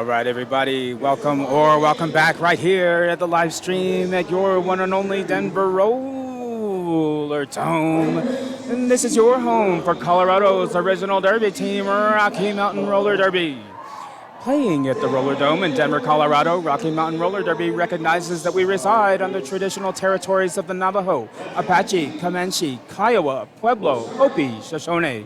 All right, everybody, welcome back right here at the live stream at your one and only Denver Roller Dome. And this is your home for Colorado's original Derby team, Rocky Mountain Roller Derby. Playing at the Roller Dome in Denver, Colorado, Rocky Mountain Roller Derby recognizes that we reside on the traditional territories of the Navajo, Apache, Comanche, Kiowa, Pueblo, Hopi, Shoshone,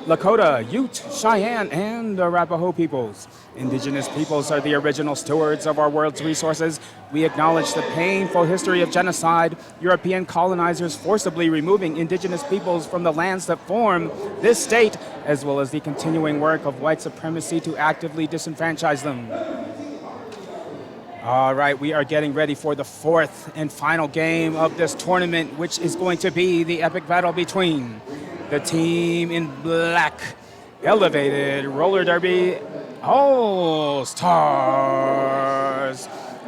Lakota, Ute, Cheyenne, and Arapaho peoples. Indigenous peoples are the original stewards of our world's resources. We acknowledge the painful history of genocide, European colonizers forcibly removing indigenous peoples from the lands that form this state, as well as the continuing work of white supremacy to actively disenfranchise them. All right, we are getting ready for the fourth and final game of this tournament, which is going to be the epic battle between the team in black, Elevated Roller Derby All-Stars,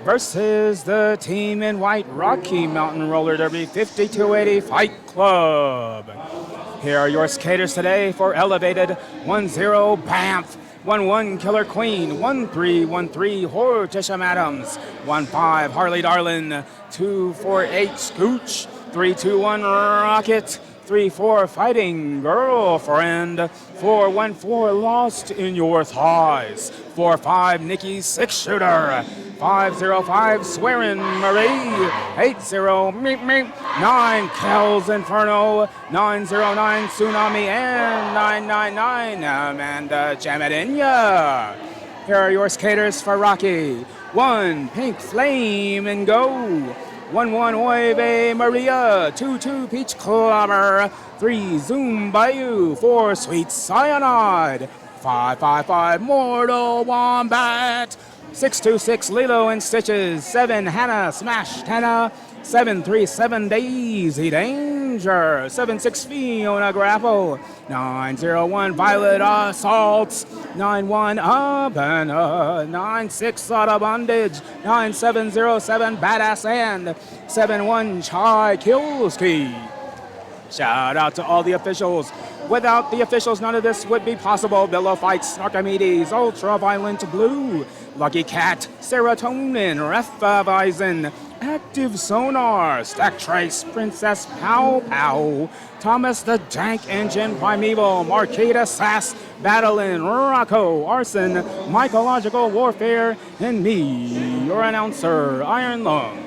versus the team in white, Rocky Mountain Roller Derby 5280 Fight Club. Here are your skaters today for Elevated: 1-0 Banff, 1-1 Killer Queen, 1-3 Hortisham Adams, 1-5 Harley Darlin, 2-4-8 Scooch, 3-2-1 Rocket, 3-4 Fighting Girlfriend, 4-1-4 Lost in Your Thighs, 4-5 Nikki Six Shooter, 5-0-5 Swearin' Marie, 8-0 Meep Meep, 9 Kells Inferno, 9-0-9 Tsunami, and 9-9-9 Amanda Jamadenya. Here are your skaters for Rocky. 1 Pink Flame and Go, 1-1 Oive Maria, 2-2 Peach Clobber, 3 Zoom Bayou, 4 Sweet Cyanide, 5-5-5 Mortal Wombat, 6-2-6 Lilo and Stitches, 7 Hannah Smash Hannah, 7-3-7 Daisy Danger, 7-6 Fiona Grapple, 9-0-1 Violet Assaults, 9-1 Abana, 9-6 Auto Bondage, 9-7-0-7 Badass and 7-1 Chai Kilski. Shout out to all the officials. Without the officials, none of this would be possible. Billow Fights, Archimedes, Ultraviolent Blue, Lucky Cat, Serotonin, Refavizin, Active Sonar, Stack Trace, Princess Pow Pow, Thomas the Tank Engine Primeval, Marquita Sass, Battlin', Rocco, Arson, Mycological Warfare, and me, your announcer, Iron Lung.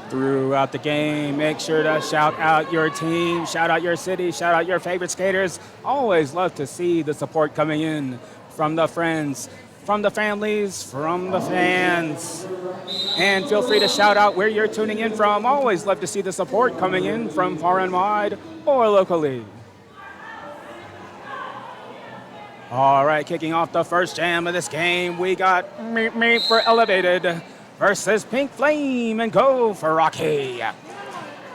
Throughout the game, make sure to shout out your team, shout out your city, shout out your favorite skaters. Always love to see the support coming in from the friends, from the families, from the fans. And feel free to shout out where you're tuning in from. Always love to see the support coming in from far and wide or locally. All right, kicking off the first jam of this game, we got Meep Meep for Elevated versus Pink Flame and Go for Rocky.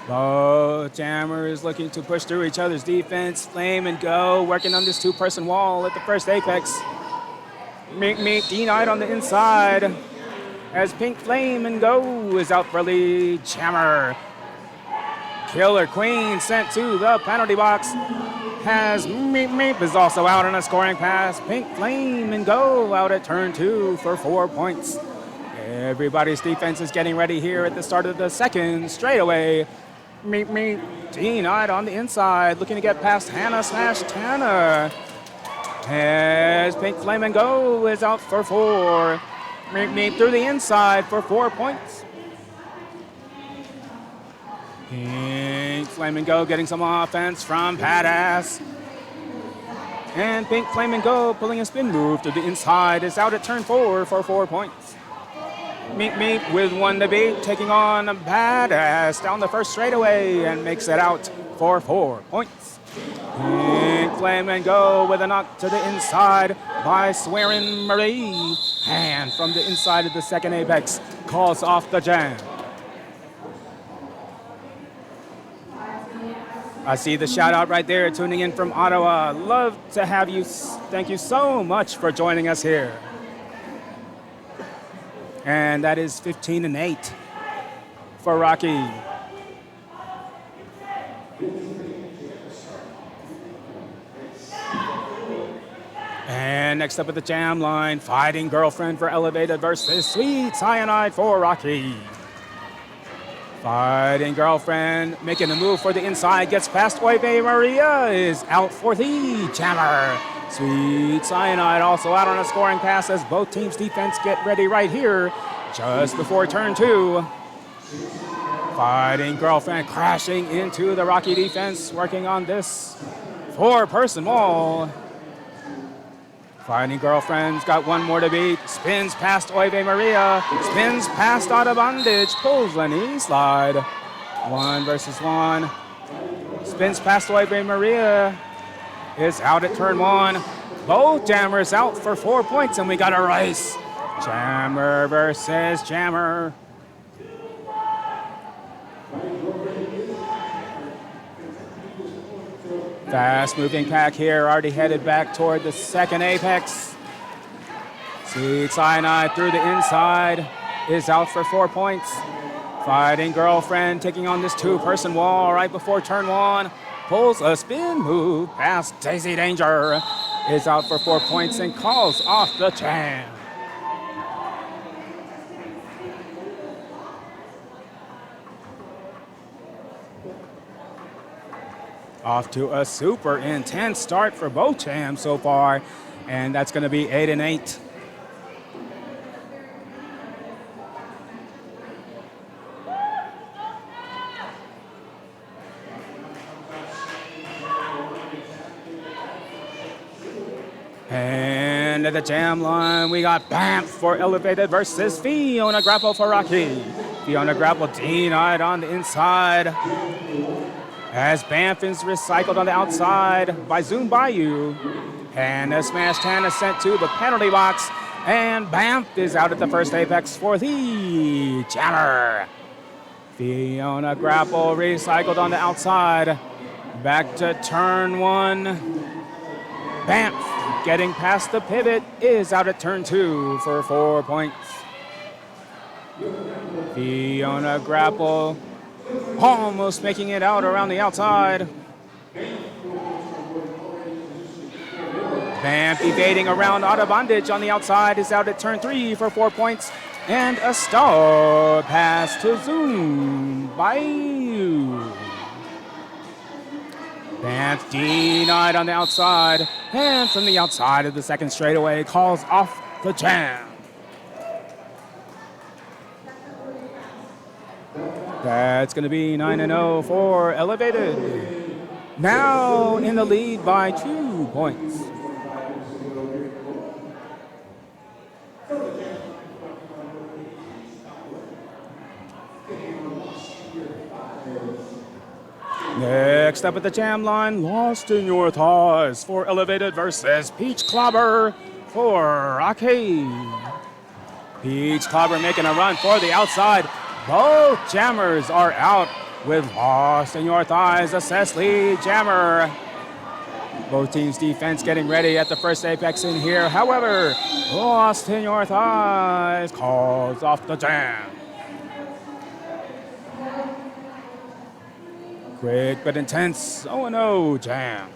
Both jammers looking to push through each other's defense. Flame and Go working on this two-person wall at the first apex. Meep Meep denied on the inside as Pink Flame and Go is out for lead. Jammer. Killer Queen sent to the penalty box. Has Meep Meep is also out on a scoring pass. Pink Flame and Go out at turn 2 for 4 points. Everybody's defense is getting ready here at the start of the second straightaway. Meep Meep denied on the inside, looking to get past Hannah Smash Tanner. As Pink Flame and Go is out for 4. Meep Meep through the inside for 4 points. Pink Flame and Go getting some offense from Badass. And Pink Flame and Go pulling a spin move to the inside is out at turn 4 for 4 points. Meep Meep with 1 to beat, taking on Badass down the first straightaway and makes it out for 4 points. Pink Flame and Go with a knock to the inside by Swearin' Marie. And from the inside of the second apex, calls off the jam. I see the shout out right there, tuning in from Ottawa. Love to have you. Thank you so much for joining us here. And that is 15-8 for Rocky. And next up at the jam line, Fighting Girlfriend for Elevated versus Sweet Cyanide for Rocky. Fighting Girlfriend making a move for the inside, gets past Oive Maria, is out for the jammer. Sweet Cyanide also out on a scoring pass as both teams' defense get ready right here just before turn 2. Fighting Girlfriend crashing into the Rocky defense, working on this 4-person wall. Fighting Girlfriend's got one more to beat. Spins past Oive Maria. Spins past out of bondage. Pulls the knee slide. 1 versus 1. Spins past Oive Maria. Is out at turn 1. Both jammers out for 4 points, and we got a race. Jammer versus jammer. Fast-moving pack here, already headed back toward the second apex. Sweet Cyanide through the inside, is out for 4 points. Fighting Girlfriend taking on this 2-person wall right before turn 1. Pulls a spin move past Daisy Danger, is out for 4 points and calls off the jam. Off to a super intense start for both jams so far, and that's going to be 8-8. And at the jam line, we got BAMF for Elevated versus Fiona Grapple for Rocky. Fiona Grapple denied on the inside, as BAMF is recycled on the outside by Zoom Bayou. And a smash Tana sent to the penalty box. And BAMF is out at the first apex for the jammer. Fiona Grapple recycled on the outside. Back to turn 1. BAMF getting past the pivot is out at turn 2 for 4 points. Fiona Grapple almost making it out around the outside. BAMF evading around out of bondage on the outside, is out at turn 3 for 4 points. And a star pass to Zoom Bayou. BAMF denied on the outside, and from the outside of the second straightaway calls off the jam. That's going to be 9-0 for Elevated. Now in the lead by 2 points. Next up at the jam line, Lost in Your Thoughts for Elevated versus Peach Clobber for Rocky. Peach Clobber making a run for the outside. Both jammers are out with Lost in Your Thighs, a Cecily jammer. Both teams' defense getting ready at the first apex in here. However, Lost in Your Thighs calls off the jam. Quick but intense 0-0 jam.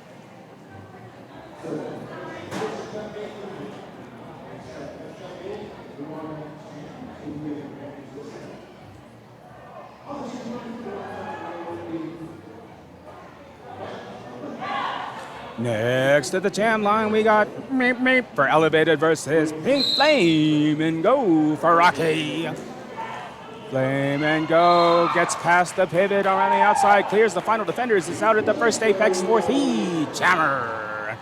Next at the jam line, we got Meep Meep for Elevated versus Pink Flame and Go for Rocky. Flame and Go gets past the pivot around the outside, clears the final defenders, is out at the first apex for the jammer.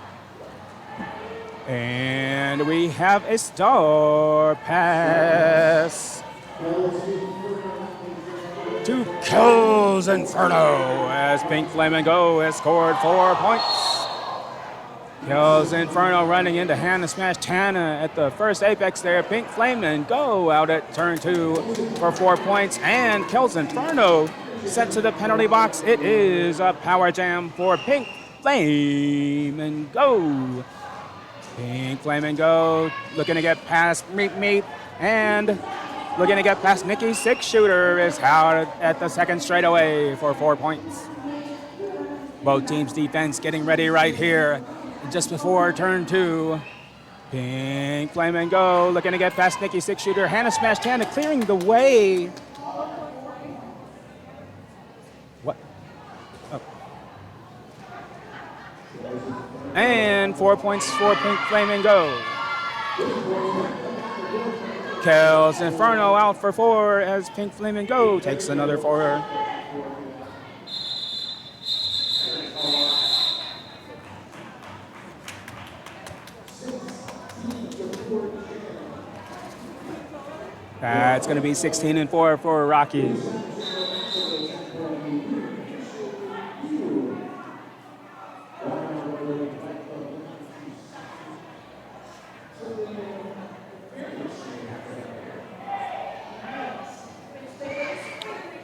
And we have a star pass to Kills Inferno as Pink Flame and Go has scored 4 points. Kills Inferno running into Hannah Smash Tana at the first apex there. Pink Flame and Go out at turn 2 for 4 points. And Kills Inferno Set to the penalty box. It is a power jam for Pink Flame and Go. Pink Flame and Go looking to get past Meat and looking to get past Nikki Six Shooter is out at the second straightaway for 4 points. Both teams' defense getting ready right here just before turn 2. Pink Flame and Go looking to get past Nikki Six Shooter. Hannah smashed Hannah clearing the way. What? Oh. And 4 points for Pink Flame and Go. Kels Inferno out for 4 as Pink Flame and Go takes another 4. That's going to be 16-4 for Rocky.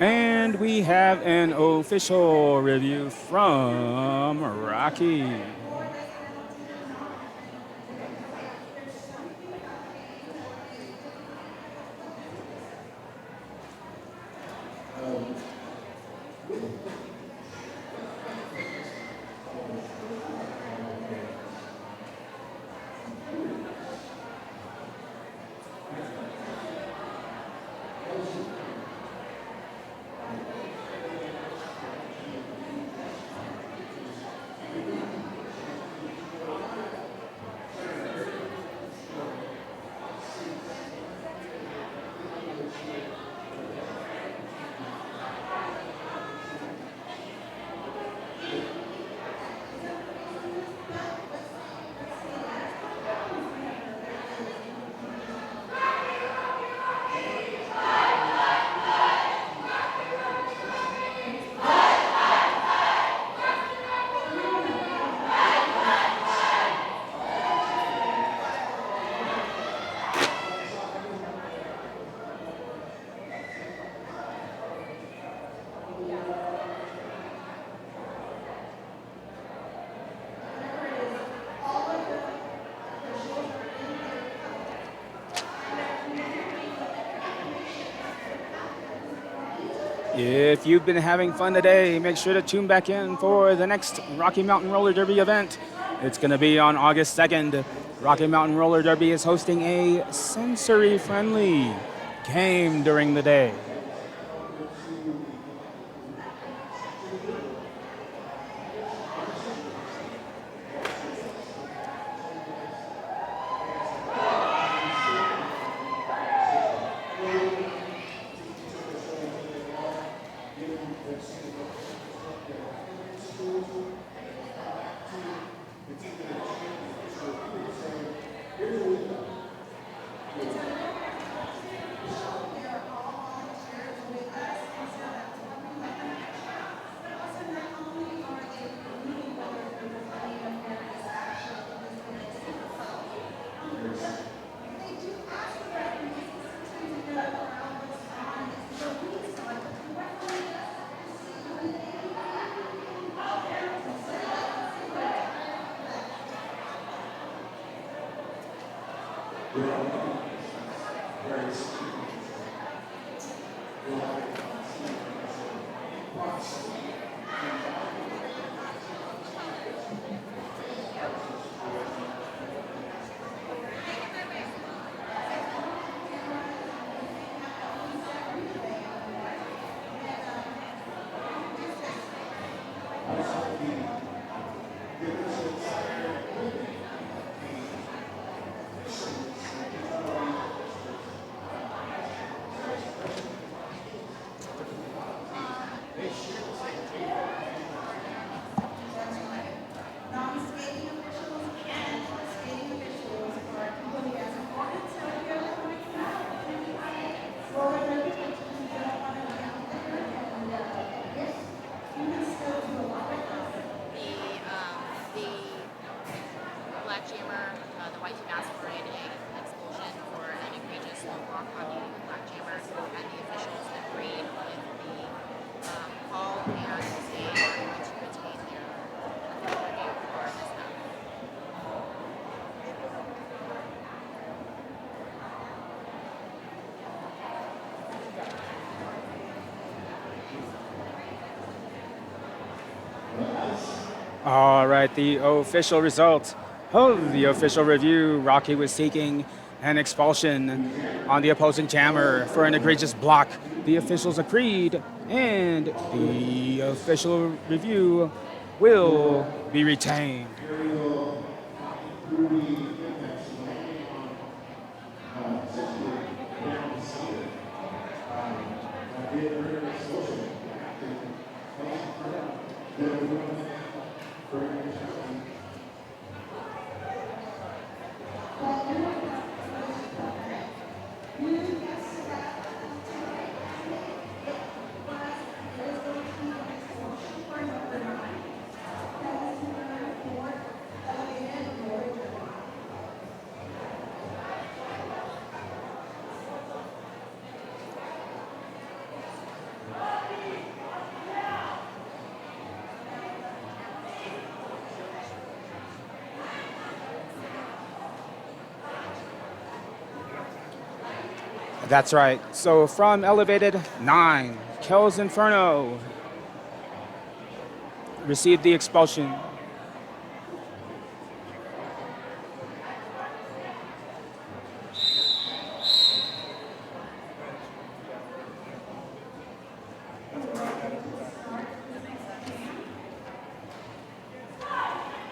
And we have an official review from Rocky. If you've been having fun today, make sure to tune back in for the next Rocky Mountain Roller Derby event. It's going to be on August 2nd. Rocky Mountain Roller Derby is hosting a sensory-friendly game during the day. All right, the official result of the official review. Rocky was seeking an expulsion on the opposing jammer for an egregious block. The officials agreed, and the official review will be retained. That's right. So from elevated 9, Kells Inferno received the expulsion.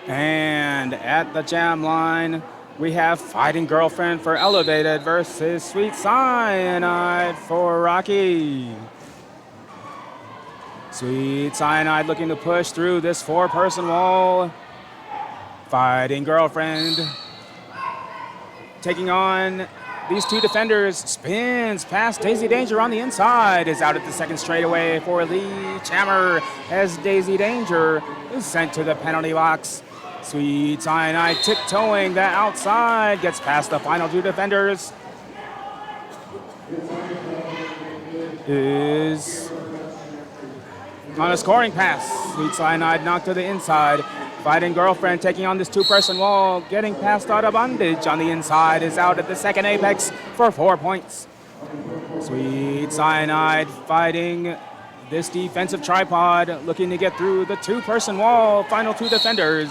And at the jam line, we have Fighting Girlfriend for Elevated versus Sweet Cyanide for Rocky. Sweet Cyanide looking to push through this 4-person wall. Fighting Girlfriend taking on these 2 defenders. Spins past Daisy Danger on the inside. Is out at the second straightaway for Lee Chammer as Daisy Danger is sent to the penalty box. Sweet Cyanide tiptoeing the outside, gets past the final 2 defenders. Is on a scoring pass. Sweet Cyanide knocked to the inside. Fighting Girlfriend taking on this 2-person wall, getting past out of bondage on the inside, is out at the second apex for 4 points. Sweet Cyanide fighting this defensive tripod, looking to get through the 2-person wall, final 2 defenders.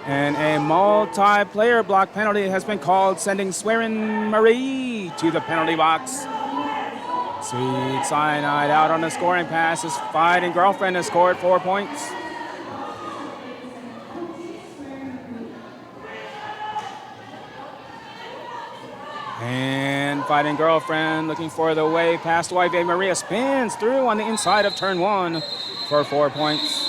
And a multi-player block penalty has been called, sending Swearin Marie to the penalty box. Sweet Cyanide out on the scoring pass. His Fighting Girlfriend has scored 4 points. And Fighting Girlfriend looking for the way past Waive Maria, spins through on the inside of turn 1 for 4 points.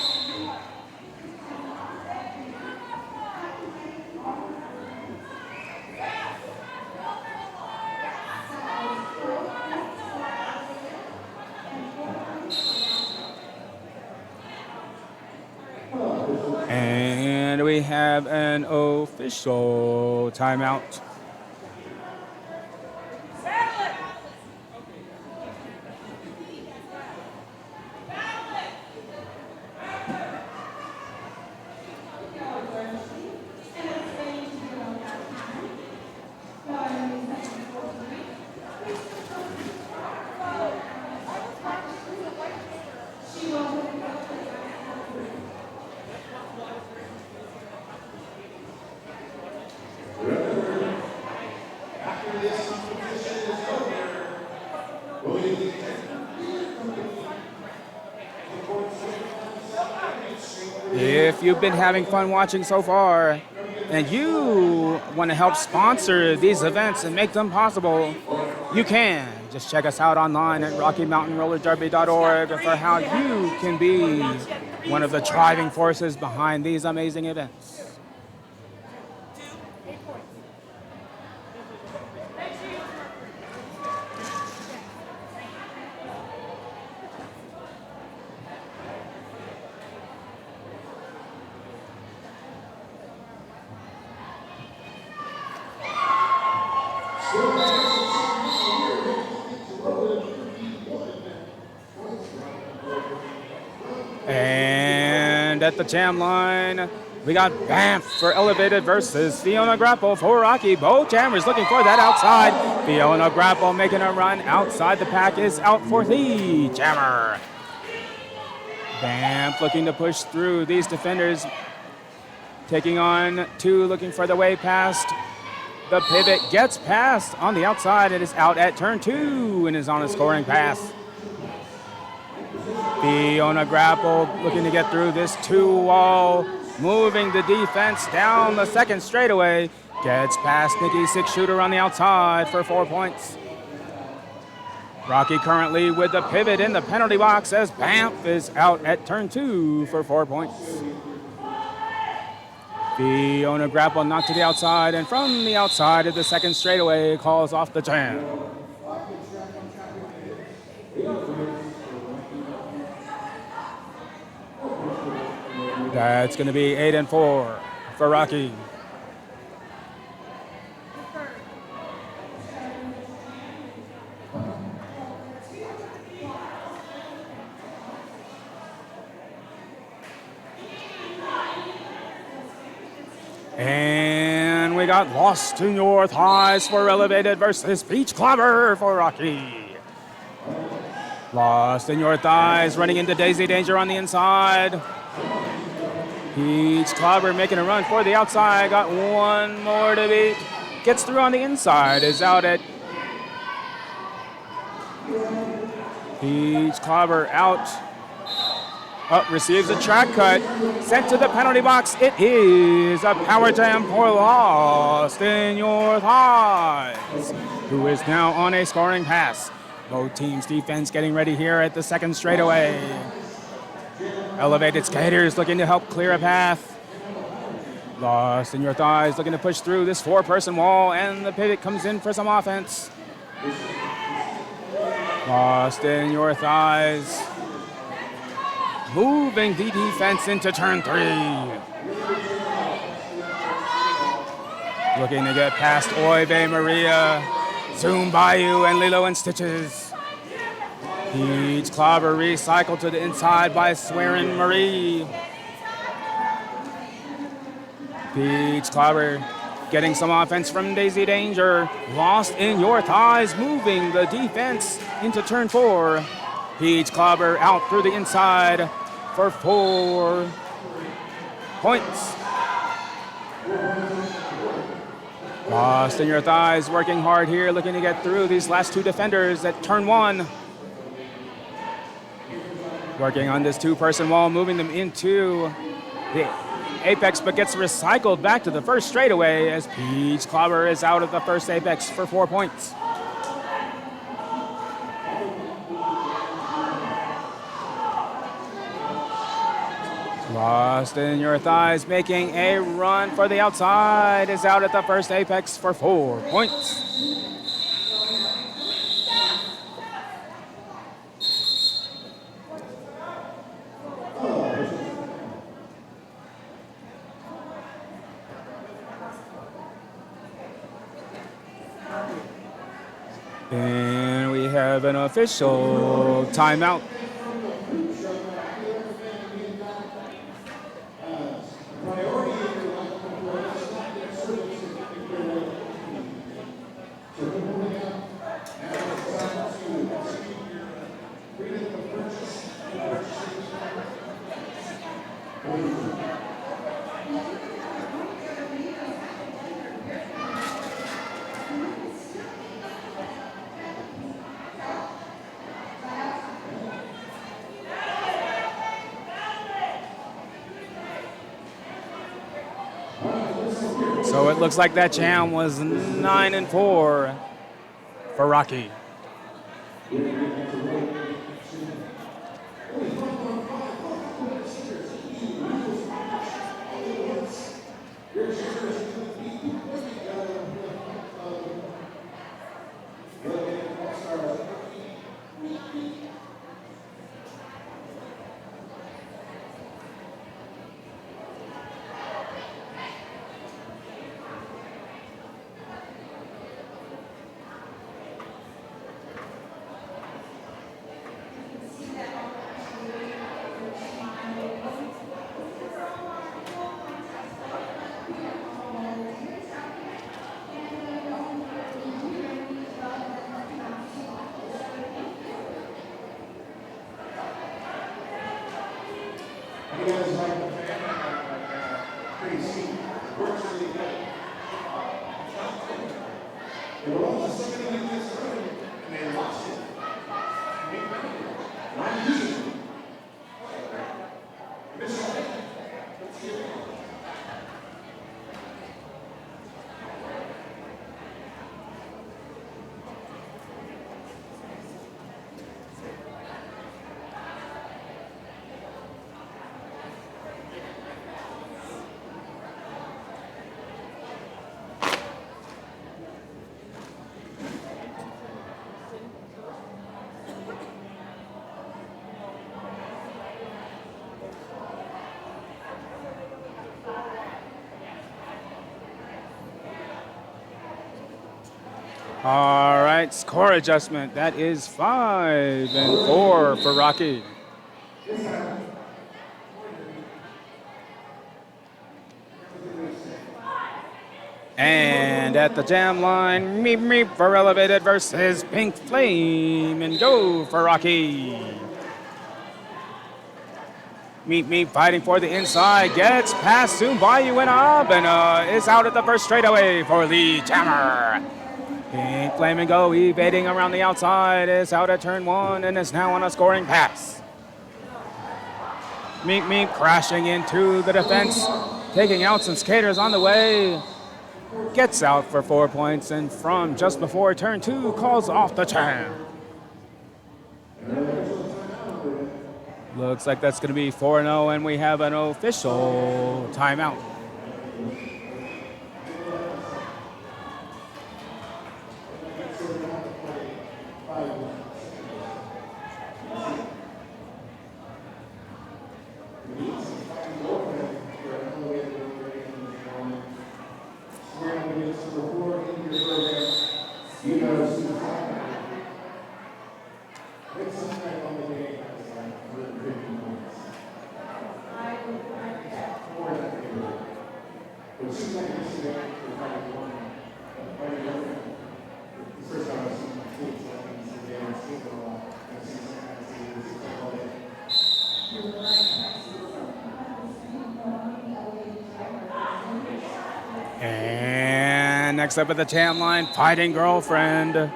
And we have an official timeout. If you've been having fun watching so far and you want to help sponsor these events and make them possible, you can. Just check us out online at RockyMountainRollerDerby.org for how you can be one of the driving forces behind these amazing events. And at the jam line, we got Banff for Elevated versus Fiona Grapple for Rocky. Both jammers looking for that outside. Fiona Grapple making a run outside the pack is out for the jammer. Banff looking to push through these defenders. Taking on two, looking for the way past. The pivot gets past on the outside. It is out at turn 2 and is on a scoring pass. Fiona Grapple looking to get through this 2-wall, moving the defense down the second straightaway. Gets past Nikki, 6-shooter on the outside for 4 points. Rocky currently with the pivot in the penalty box as Banff is out at turn 2 for 4 points. Fiona Grapple knocked to the outside, and from the outside of the second straightaway calls off the jam. That's going to be 8 and 4 for Rocky. And we got Lost in Your Thighs for Elevated versus Beach Clobber for Rocky. Lost in Your Thighs running into Daisy Danger on the inside. Beach Clobber making a run for the outside. Got one more to beat. Gets through on the inside. Is out at Beach Clobber out. Receives a track cut, sent to the penalty box. It is a power jam for Lost in Your Thighs, who is now on a scoring pass. Both teams' defense getting ready here at the second straightaway. Elevated skaters looking to help clear a path. Lost in Your Thighs looking to push through this 4-person wall, and the pivot comes in for some offense. Lost in Your Thighs moving the defense into turn 3. Looking to get past Oive Maria, Zoom Bayou, and Lilo and Stitches. Beach Clobber recycled to the inside by Swearin' Marie. Beach Clobber getting some offense from Daisy Danger. Lost in Your Thighs moving the defense into turn 4. Beach Clobber out through the inside for 4 points. Lost in Your Thighs working hard here, looking to get through these last 2 defenders at turn 1. Working on this 2-person wall, moving them into the apex, but gets recycled back to the first straightaway as Beach Clobber is out of the first apex for 4 points. Lost in Your Thighs making a run for the outside, is out at the first apex for 4 points. And we have an official timeout. So it looks like that jam was 9 and 4 for Rocky. All right, score adjustment. That is 5-4 for Rocky. And at the jam line, Meep Meep for Elevated versus Pink Flame, and go for Rocky. Meep Meep fighting for the inside, gets past Sumbayu and Ab, and is out at the first straightaway for Lee Jammer. Pink Flame and Go evading around the outside, is out at turn one and is now on a scoring pass. Meep Meep crashing into the defense, taking out some skaters on the way. Gets out for 4 points, and from just before turn two, calls off the champ. Looks like that's going to be 4-0, and we have an official timeout. And next up at the jam line, Fighting Girlfriend.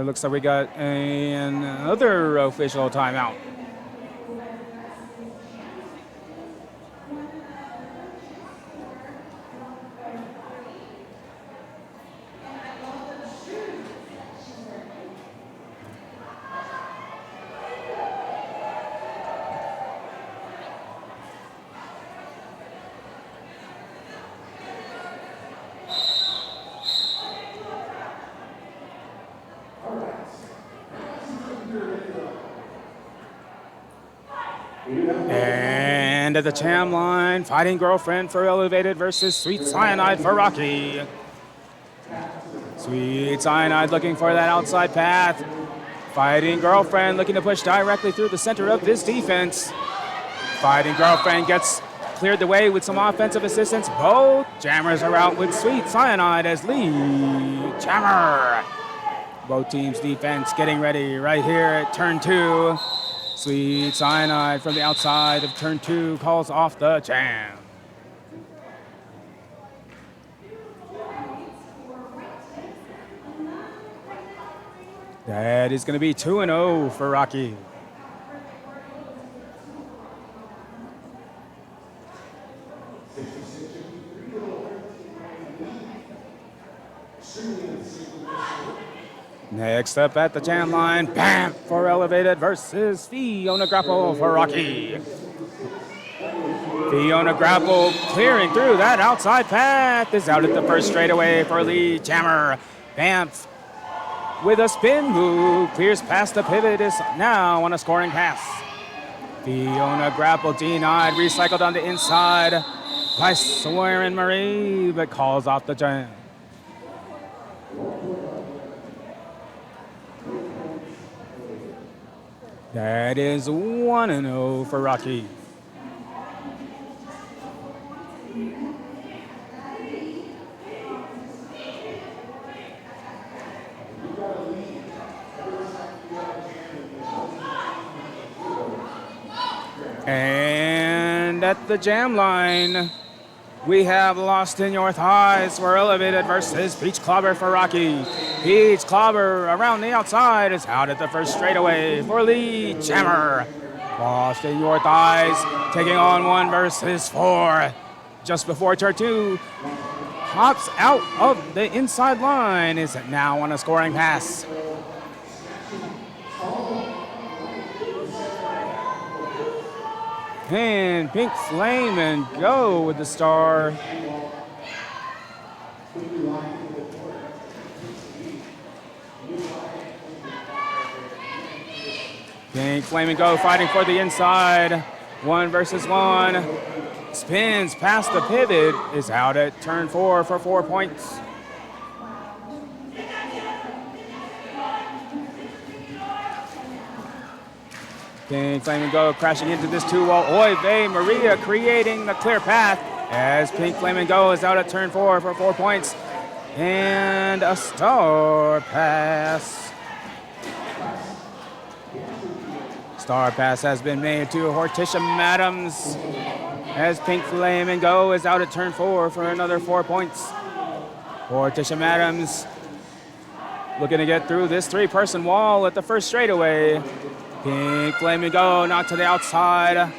Looks like we got another official timeout. And at the jam line, Fighting Girlfriend for Elevated versus Sweet Cyanide for Rocky. Sweet Cyanide looking for that outside path. Fighting Girlfriend looking to push directly through the center of this defense. Fighting Girlfriend gets cleared the way with some offensive assistance. Both jammers are out with Sweet Cyanide as Lee Jammer. Both teams' defense getting ready right here at turn two. Sweet Cyanide from the outside of turn two calls off the jam. That is going to be 2-0 for Rocky. Next up at the jam line, BAM for Elevated versus Fiona Grapple for Rocky. Fiona Grapple clearing through that outside path is out at the first straightaway for Lee Jammer. Banff with a spin move, clears past the pivot, is now on a scoring pass. Fiona Grapple denied, recycled on the inside by Soren Marie, but calls off the jam. That is 1-0 for Rocky. And at the jam line, we have Lost in Your Thighs for Elevated versus Peach Clobber for Rocky. Peach Clobber around the outside is out at the first straightaway for Lee Jammer. Lost in Your Thighs taking on 1 versus 4. Just before turn 2, hops out of the inside line, is now on a scoring pass. And Pink Flame and Go with the star. Pink Flame and Go fighting for the inside. 1 versus 1. Spins past the pivot, is out at turn 4 for 4 points. Pink Flame and Go crashing into this 2-wall. Oy vey Maria creating the clear path as Pink Flame and Go is out at turn 4 for 4 points. And a star pass. Star pass has been made to Horticia Madams as Pink Flame and Go is out at turn 4 for another 4 points. Horticia Madams looking to get through this 3-person wall at the first straightaway. Pink Flame and Go knocked to the outside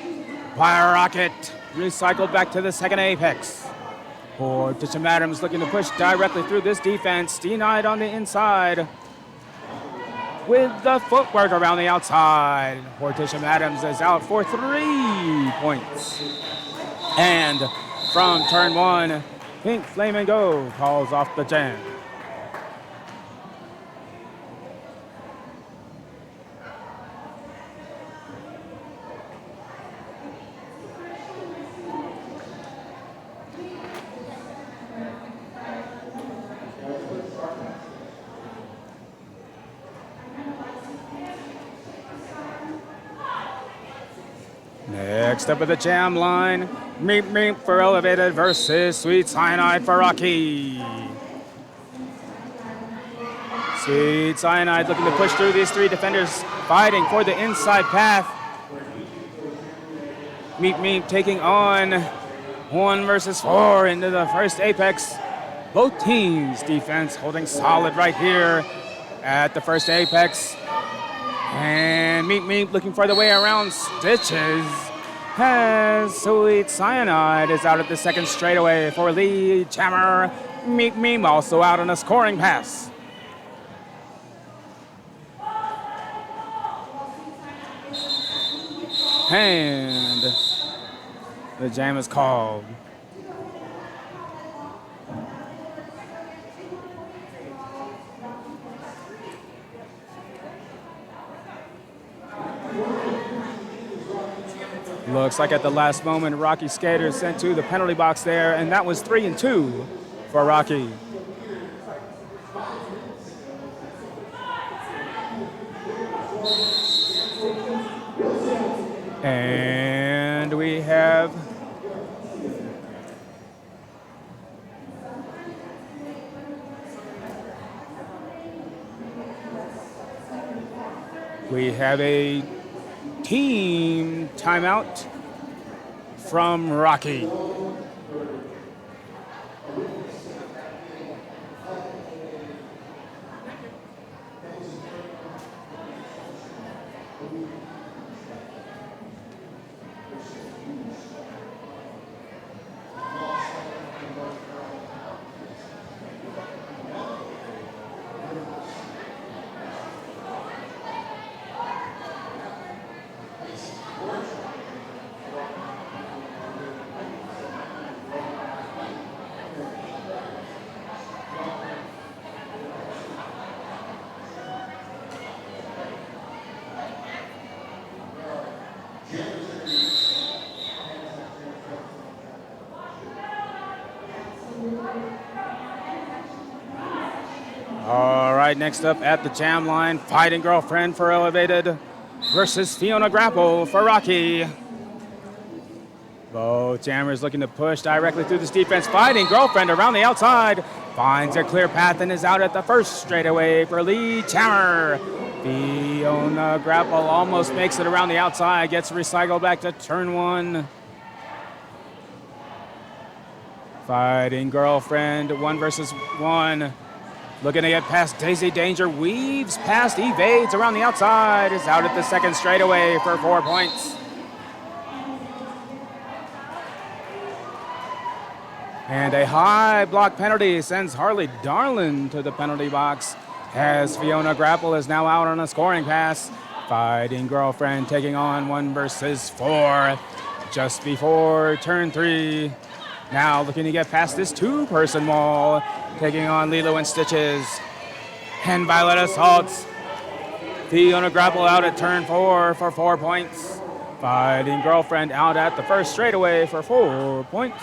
by a Rocket. Recycled back to the second apex. Horticia Madams looking to push directly through this defense. Denied on the inside with the footwork around the outside. Horticia Madams is out for 3 points. And from turn 1, Pink Flame and Go calls off the jam. Next up at the jam line, Meep Meep for Elevated versus Sweet Cyanide for Rocky. Sweet Cyanide looking to push through these 3 defenders, fighting for the inside path. Meep Meep taking on 1 versus 4 into the first apex. Both teams' defense holding solid right here at the first apex. And Meep Meep looking for the way around Stitches as Sweet Cyanide is out at the second straightaway for Lee Jammer. Meep Meep also out on a scoring pass. And the jam is called. Looks like at the last moment, Rocky skaters sent to the penalty box there, and that was 3 and 2 for Rocky. And we have a team timeout from Rocky. All right, next up at the jam line, Fighting Girlfriend for Elevated versus Fiona Grapple for Rocky. Both jammers looking to push directly through this defense. Fighting Girlfriend around the outside. finds a clear path and is out at the first straightaway for Lee Chammer. Fiona Grapple almost makes it around the outside, gets recycled back to turn one. Fighting Girlfriend, 1 versus 1. Looking to get past Daisy Danger, weaves past, evades around the outside, is out at the second straightaway for 4 points. And a high block penalty sends Harley Darlin to the penalty box as Fiona Grapple is now out on a scoring pass. Fighting Girlfriend taking on 1 versus 4 just before turn 3. Now looking to get past this 2-person wall, taking on Lilo and Stitches. And Violet Assaults. Fiona Grapple out at turn 4 for 4 points. Fighting Girlfriend out at the first straightaway for 4 points.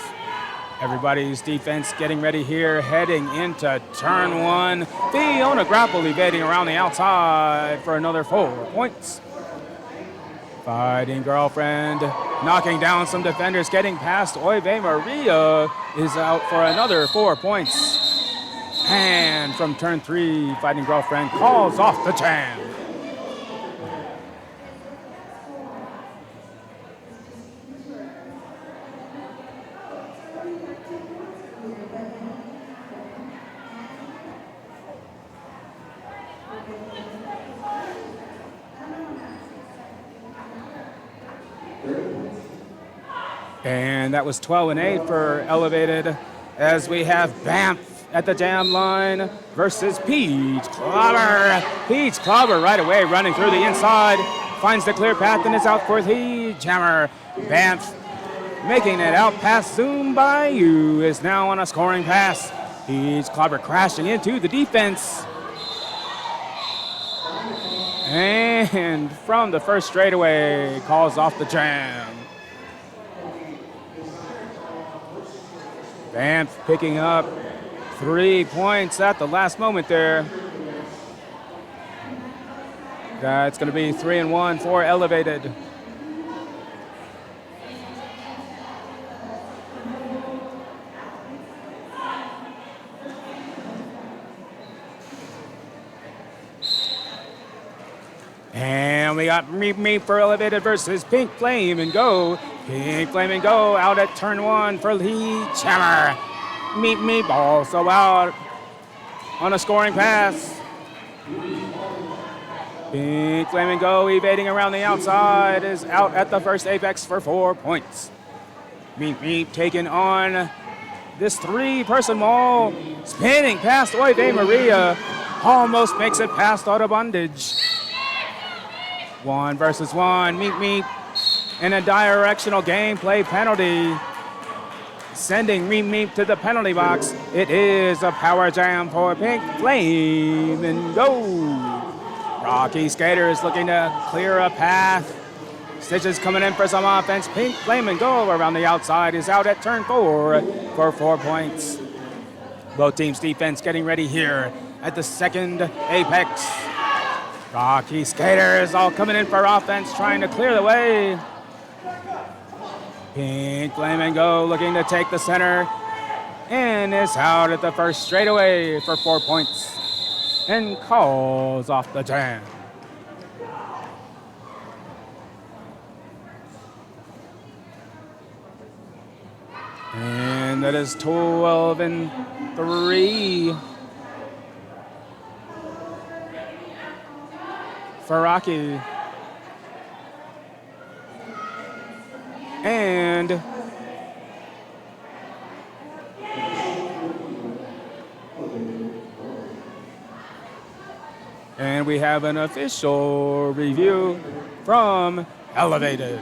Everybody's defense getting ready here, heading into turn 1. Fiona Grapple evading around the outside for another 4 points. Fighting Girlfriend knocking down some defenders, getting past Oive Maria, is out for another 4 points. And from turn 3, Fighting Girlfriend calls off the jam. And that was 12-8 for Elevated, as we have Banff at the jam line versus Peach Clobber. Peach Clobber right away running through the inside, finds the clear path and is out for the jammer. Banff making it out past Zoom Bayou is now on a scoring pass. Peach Clobber crashing into the defense. And from the first straightaway, calls off the jam. Banff picking up 3 points at the last moment there. That's going to be 3-1 for Elevated. And we got Meep Meep for Elevated versus Pink Flame and Go. Pink Flame and Go out at turn 1 for Lee Chammer. Meep Meep also out on a scoring pass. Pink Flame and Go evading around the outside is out at the first apex for 4 points. Meep Meep taking on this 3-person wall, spinning past Oive Maria, almost makes it past Auto Bondage. 1 versus 1, Meep Meep in a directional gameplay penalty, sending Meep Meep to the penalty box. It is a power jam for Pink Flame and Go. Rocky Skater is looking to clear a path. Stitches coming in for some offense. Pink Flame and Go around the outside is out at turn 4 for 4 points. Both teams' defense getting ready here at the second apex. Rocky Skaters all coming in for offense, trying to clear the way. Pink Flame and Go looking to take the center and is out at the first straightaway for 4 points and calls off the jam. And that is 12-3 for Rocky. And we have an official review from Elevated.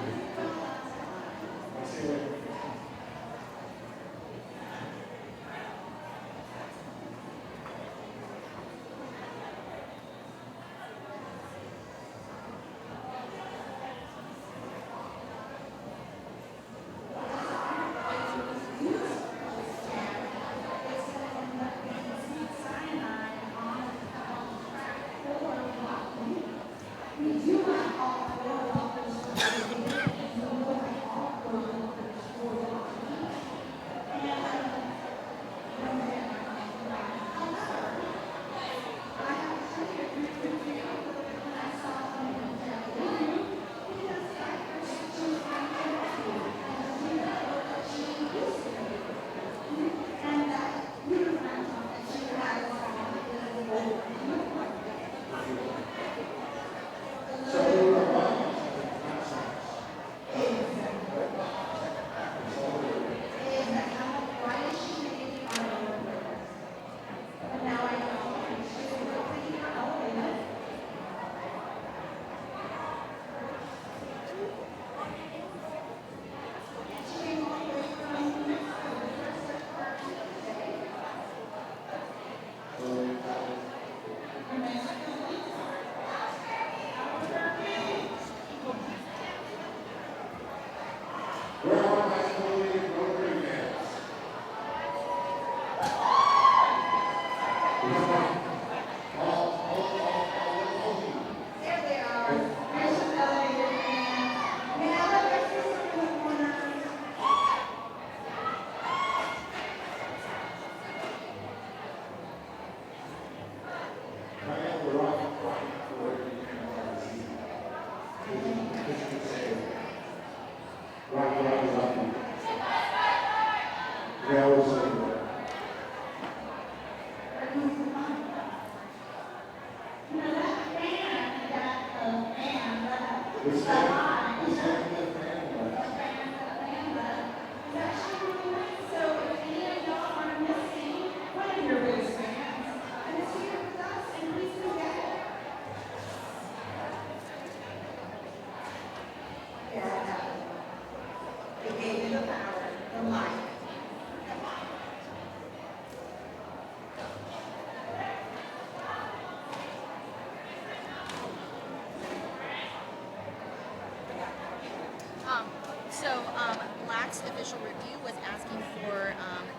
Lax official review was asking for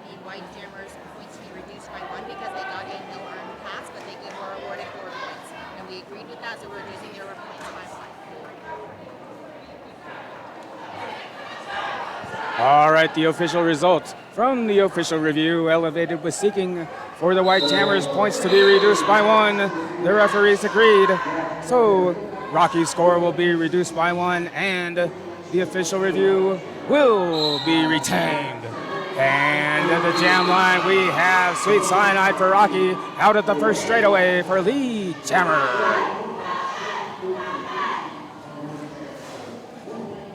the White Jammers points to be reduced by 1 because they got a no earned pass, but they were awarded 4 points. And we agreed with that, so we're reducing their points by 1. All right, the official results from the official review. Elevated was seeking for the White Jammers points to be reduced by 1. The referees agreed. So Rocky's score will be reduced by 1, and the official review will be retained. And at the jam line, we have Sweet Cyanide for Rocky out at the first straightaway for lead jammer.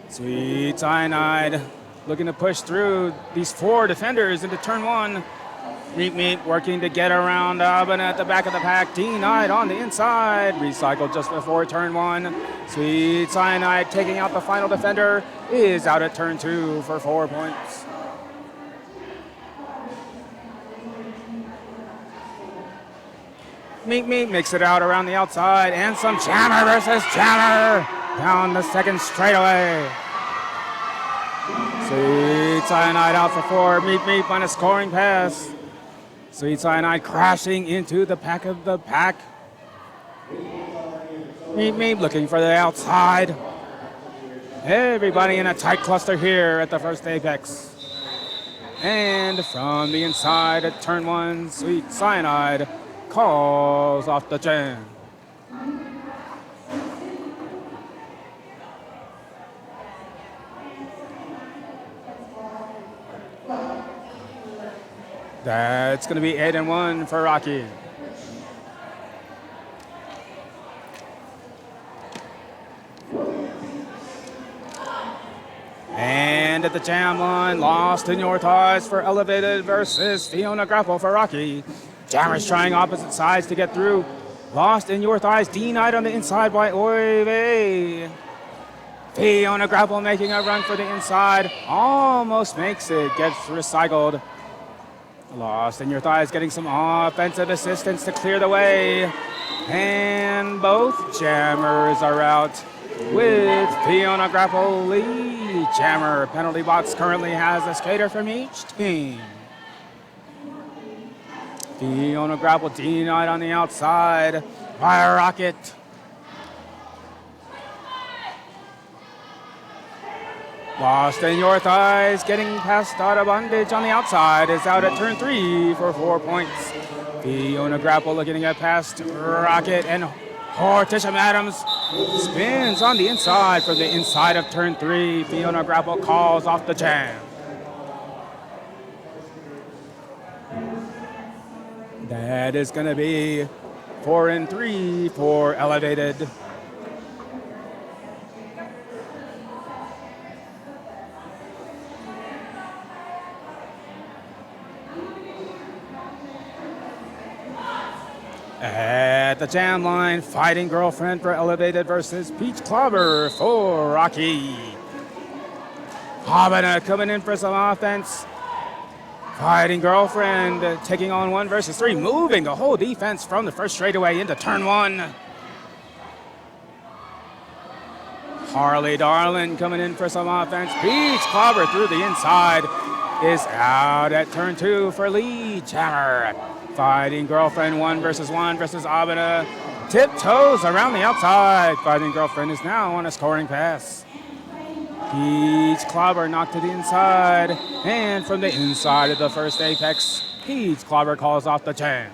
Sweet Cyanide looking to push through these 4 defenders into turn 1. Meat working to get around Aben at the back of the pack. D-Night on the inside. Recycled just before turn 1. Sweet Cyanide taking out the final defender is out at turn 2 for 4 points. Meat makes it out around the outside, and some jammer versus jammer down the second straightaway. Sweet Cyanide out for 4. Meat on a scoring pass. Sweet Cyanide crashing into the pack of the pack. Meat looking for the outside. Everybody in a tight cluster here at the first apex. And from the inside at turn 1, Sweet Cyanide calls off the jam. That's going to be 8-1 for Rocky. And at the jam line, Lost in Your Thighs for Elevated versus Fiona Grapple for Rocky. Jammers trying opposite sides to get through. Lost in Your Thighs, D-Night on the inside by Oive. Fiona Grapple making a run for the inside. Almost makes it, gets recycled. Lost in Your Thighs getting some offensive assistance to clear the way. And both jammers are out with Fiona Grapple lead jammer. Penalty box currently has a skater from each team. Fiona Grapple, D-Night on the outside by Rocket. Lost in Your Thighs, getting past out of bondage on the outside, is out at turn 3 for 4 points. Fiona Grapple looking to get past Rocket, and Hortisham Adams spins on the inside for the inside of turn 3. Fiona Grapple calls off the jam. That is going to be 4-3 for Elevated. At the jam line, Fighting Girlfriend for Elevated versus Peach Clobber for Rocky. Habana coming in for some offense. Fighting Girlfriend taking on 1 versus 3, moving the whole defense from the first straightaway into turn 1. Harley Darlin coming in for some offense. Peach Clobber through the inside is out at turn 2 for Lee Jammer. Fighting Girlfriend 1 versus Abena. Tiptoes around the outside. Fighting Girlfriend is now on a scoring pass. Peach Clobber knocked to the inside. And from the inside of the first apex, Peach Clobber calls off the jam.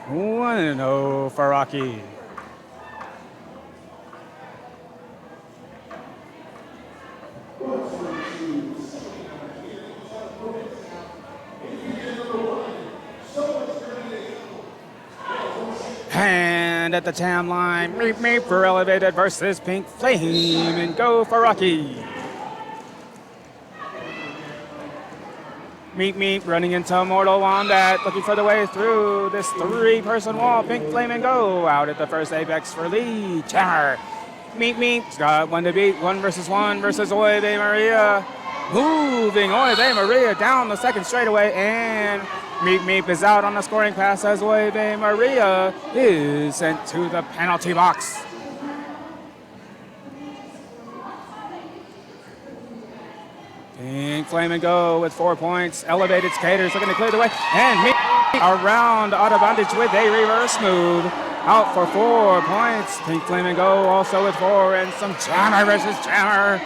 One and 0 for Rocky. And at the jam line, Meep for Elevated versus Pink Flame, and go for Rocky. Meep running into Mortal Wombat, looking for the way through this 3-person wall. Pink Flame and go out at the first apex for Lee Jammer. Meep's got one to beat, 1 versus Oy Vey Maria. Moving Oy Vey Maria down the second straightaway, and Meep is out on the scoring pass as Oy Vey Maria is sent to the penalty box. Pink Flame and go with 4 points. Elevated Skaters looking to clear the way, and Meep around out of bondage with a reverse move. Out for 4 points. Pink Flame and go also with 4, and some Jammer versus Jammer.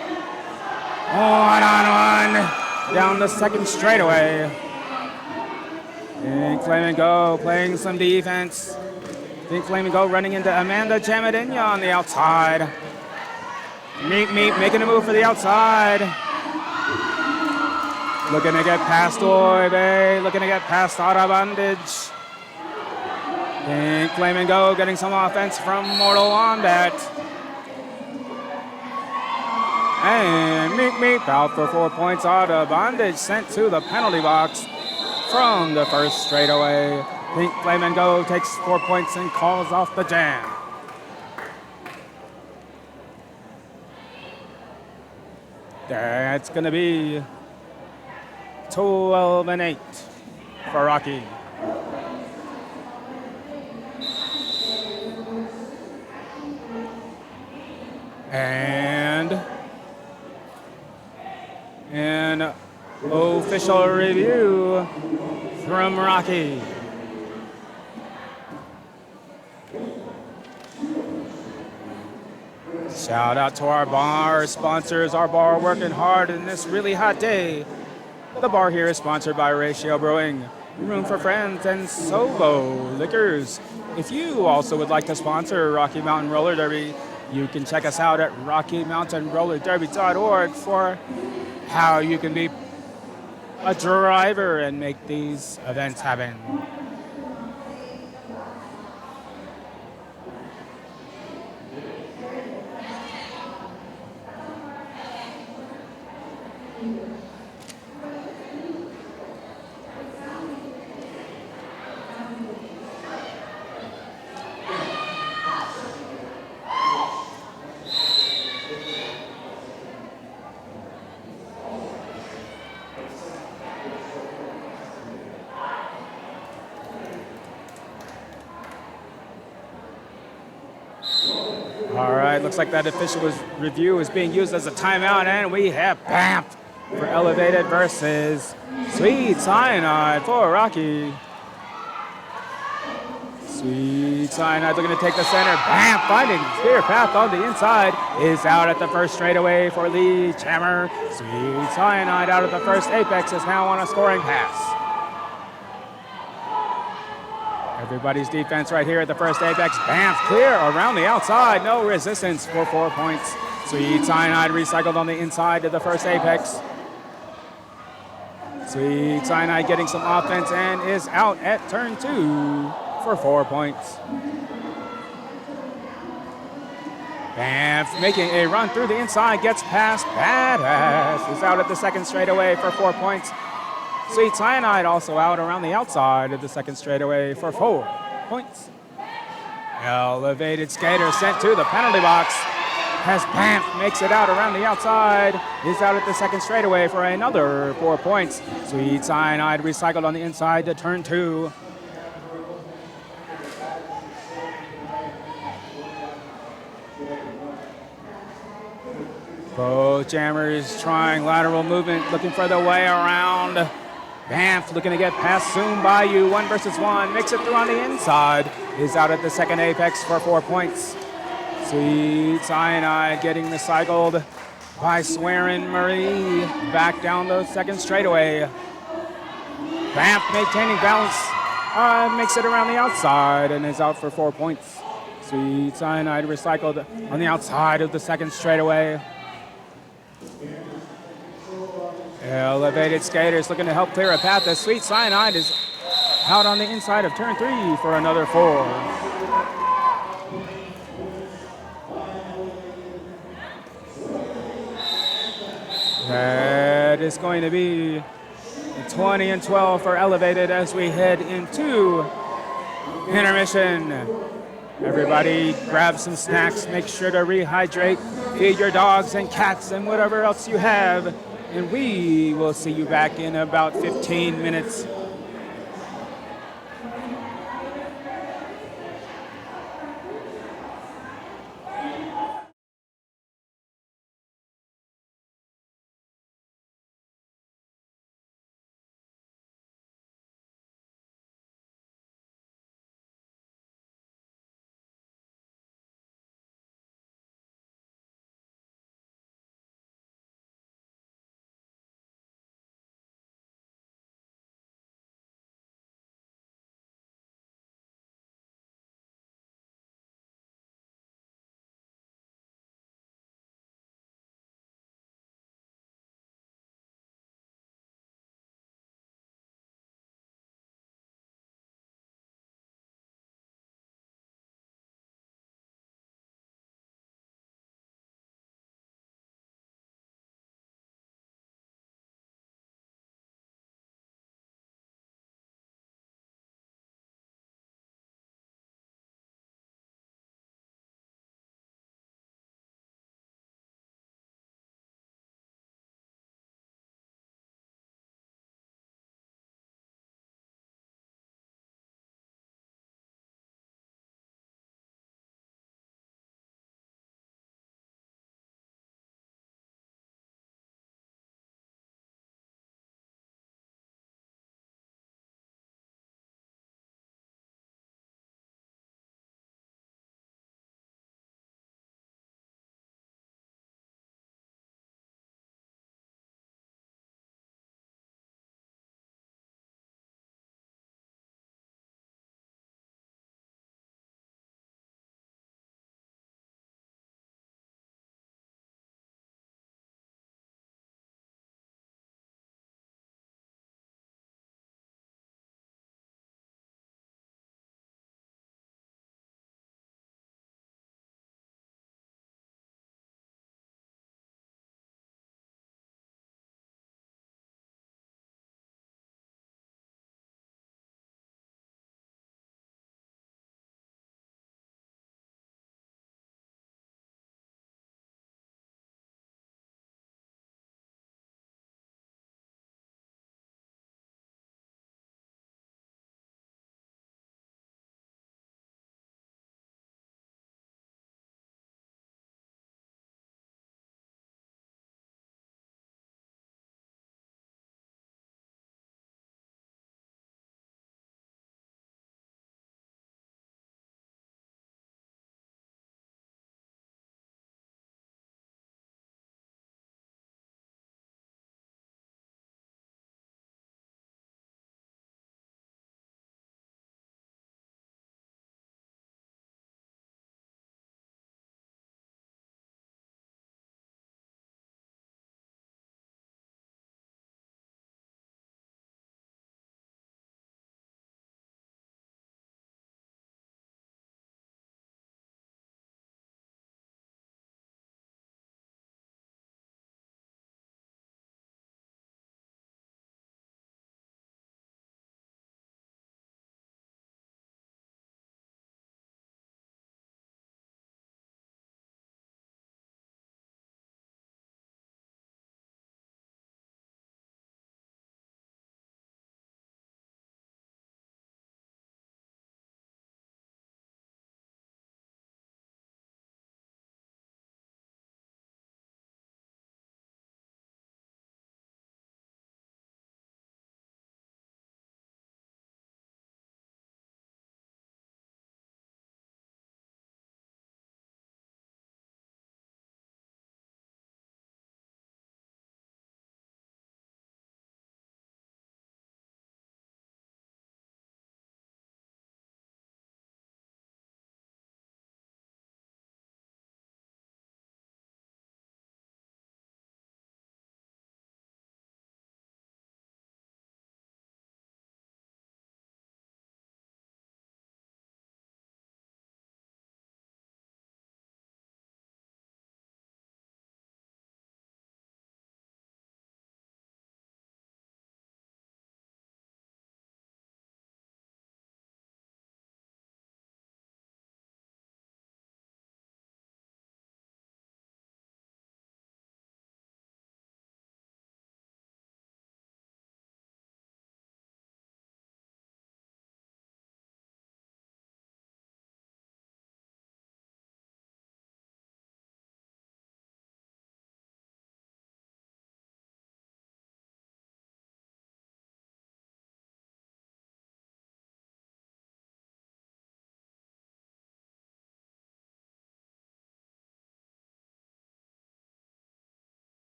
1-on-1 down the second straightaway. Pink Flame and go playing some defense. Pink Flame and go running into Amanda Jamadenia on the outside. Meep making a move for the outside. Looking to get past Oy Vey, looking to get past out of bondage. Pink Flame and go getting some offense from Mortal Wombat. And Meep out for 4 points. Out of bondage sent to the penalty box from the first straightaway. Pink Flame and go takes 4 points and calls off the jam. That's going to be 12-8 for Rocky. And an official review from Rocky. Shout out to our bar sponsors. Our bar working hard in this really hot day. The bar here is sponsored by Ratio Brewing, Room for Friends, and Sobo Liquors. If you also would like to sponsor Rocky Mountain Roller Derby, you can check us out at RockyMountainRollerDerby.org for how you can be a driver and make these events happen. All right, looks like that official review is being used as a timeout, and we have BAMF for Elevated versus Sweet Cyanide for Rocky. Sweet Cyanide looking to take the center. BAMF finding clear path on the inside. Is out at the first straightaway for Lee Jammer. Sweet Cyanide out at the first apex is now on a scoring pass. Everybody's defense right here at the first apex. BAMF clear around the outside. No resistance for 4 points. Sweet Cyanide recycled on the inside to the first apex. Sweet Cyanide getting some offense and is out at turn 2 for 4 points. BAMF making a run through the inside, gets past Badass. Is out at the second straightaway for 4 points. Sweet Cyanide also out around the outside of the second straightaway for 4 points. Elevated Skater sent to the penalty box as BAMF makes it out around the outside. Is out at the second straightaway for another 4 points. Sweet Cyanide recycled on the inside to turn 2. Both jammers trying lateral movement, looking for the way around. Banff looking to get past Soon Bayou, 1 versus 1. Makes it through on the inside. Is out at the second apex for 4 points. Sweet Cyanide getting recycled by Swearin Marie. Back down the second straightaway. Banff maintaining balance. Makes it around the outside and is out for 4 points. Sweet Cyanide recycled on the outside of the second straightaway. Elevated skaters looking to help clear a path as Sweet Cyanide is out on the inside of turn 3 for another 4. That is going to be 20 and 12 for Elevated as we head into intermission. Everybody grab some snacks, make sure to rehydrate, feed your dogs and cats and whatever else you have. And we will see you back in about 15 minutes.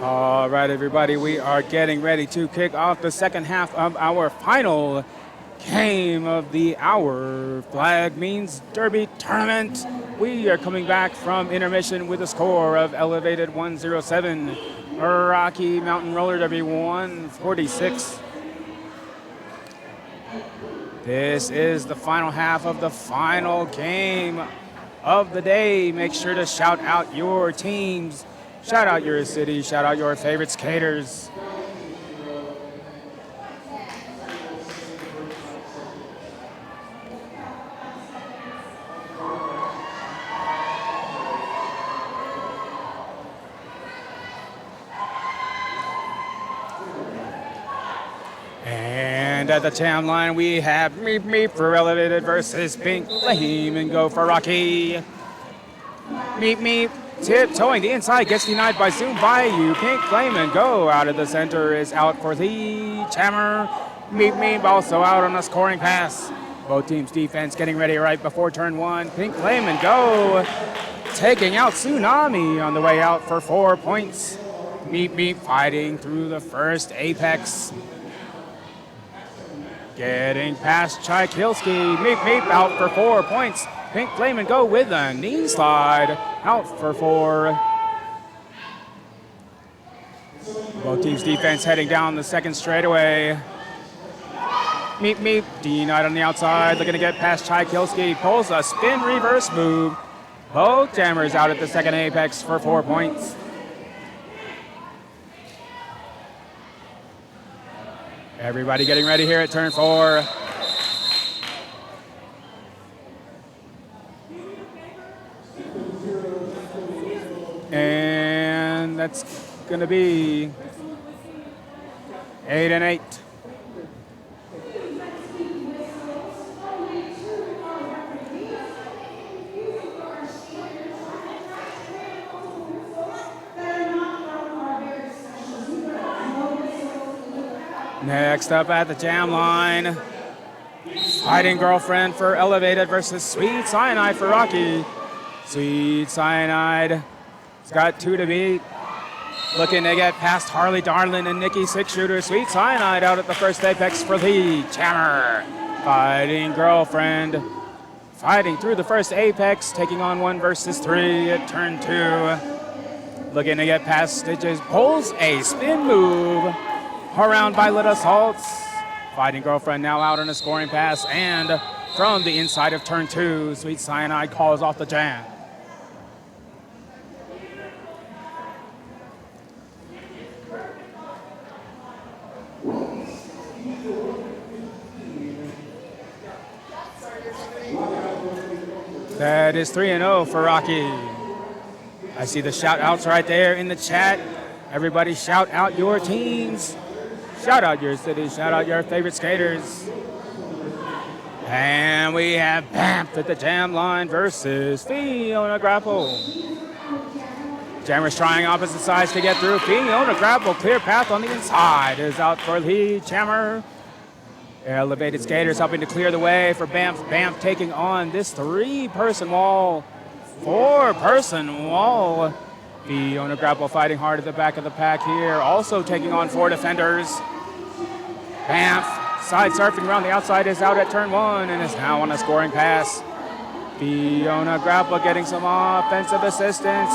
All right, everybody, we are getting ready to kick off the second half of our final game of the hour. Flag means Derby tournament. We are coming back from intermission with a score of elevated 107, Rocky Mountain Roller Derby 146. This is the final half of the final game of the day. Make sure to shout out your teams. Shout out your city, shout out your favorite skaters. And at the jam line, we have Meep Meep for Elevated versus Pink Flame and Go for Rocky. Meep Meep tiptoeing the inside, gets denied by Zoom Bayou. Pink Flame and Go out of the center is out for the Jammer. Meep Meep also out on a scoring pass. Both teams' defense getting ready right before turn one. Pink Flame and Go taking out Tsunami on the way out for 4 points. Meep Meep fighting through the first apex. Getting past Chykilski. Meep Meep out for 4 points. Pink Flame and Go with a knee slide, out for 4. Both teams' defense heading down the second straightaway. Meep Meep, denied on the outside, looking to get past Chykilski, pulls a spin reverse move. Both jammers out at the second apex for 4 points. Everybody getting ready here at turn 4. And that's going to be 8 and 8. Next up at the jam line, Fighting Girlfriend for Elevated versus Sweet Cyanide for Rocky. Sweet Cyanide. He's got 2 to beat. Looking to get past Harley Darlin and Nikki Six Shooter. Sweet Cyanide out at the first apex for the Jammer. Fighting Girlfriend. Fighting through the first apex, taking on 1 versus 3 at turn 2. Looking to get past Stitches. Pulls a spin move. Around Violet Assaults. Fighting Girlfriend now out on a scoring pass. And from the inside of turn 2, Sweet Cyanide calls off the jam. That is 3-0 for Rocky. I see the shout outs right there in the chat. Everybody shout out your teams. Shout out your city. Shout out your favorite skaters. And we have Banff at the jam line versus Fiona Grapple. Jammers trying opposite sides to get through. Fiona Grapple, clear path on the inside, is out for the Jammer. Elevated skaters helping to clear the way for Banff. Banff taking on this 3-person wall, 4-person wall. Fiona Grapple fighting hard at the back of the pack here, also taking on 4 defenders. Banff side surfing around the outside is out at turn 1 and is now on a scoring pass. Fiona Grapple getting some offensive assistance.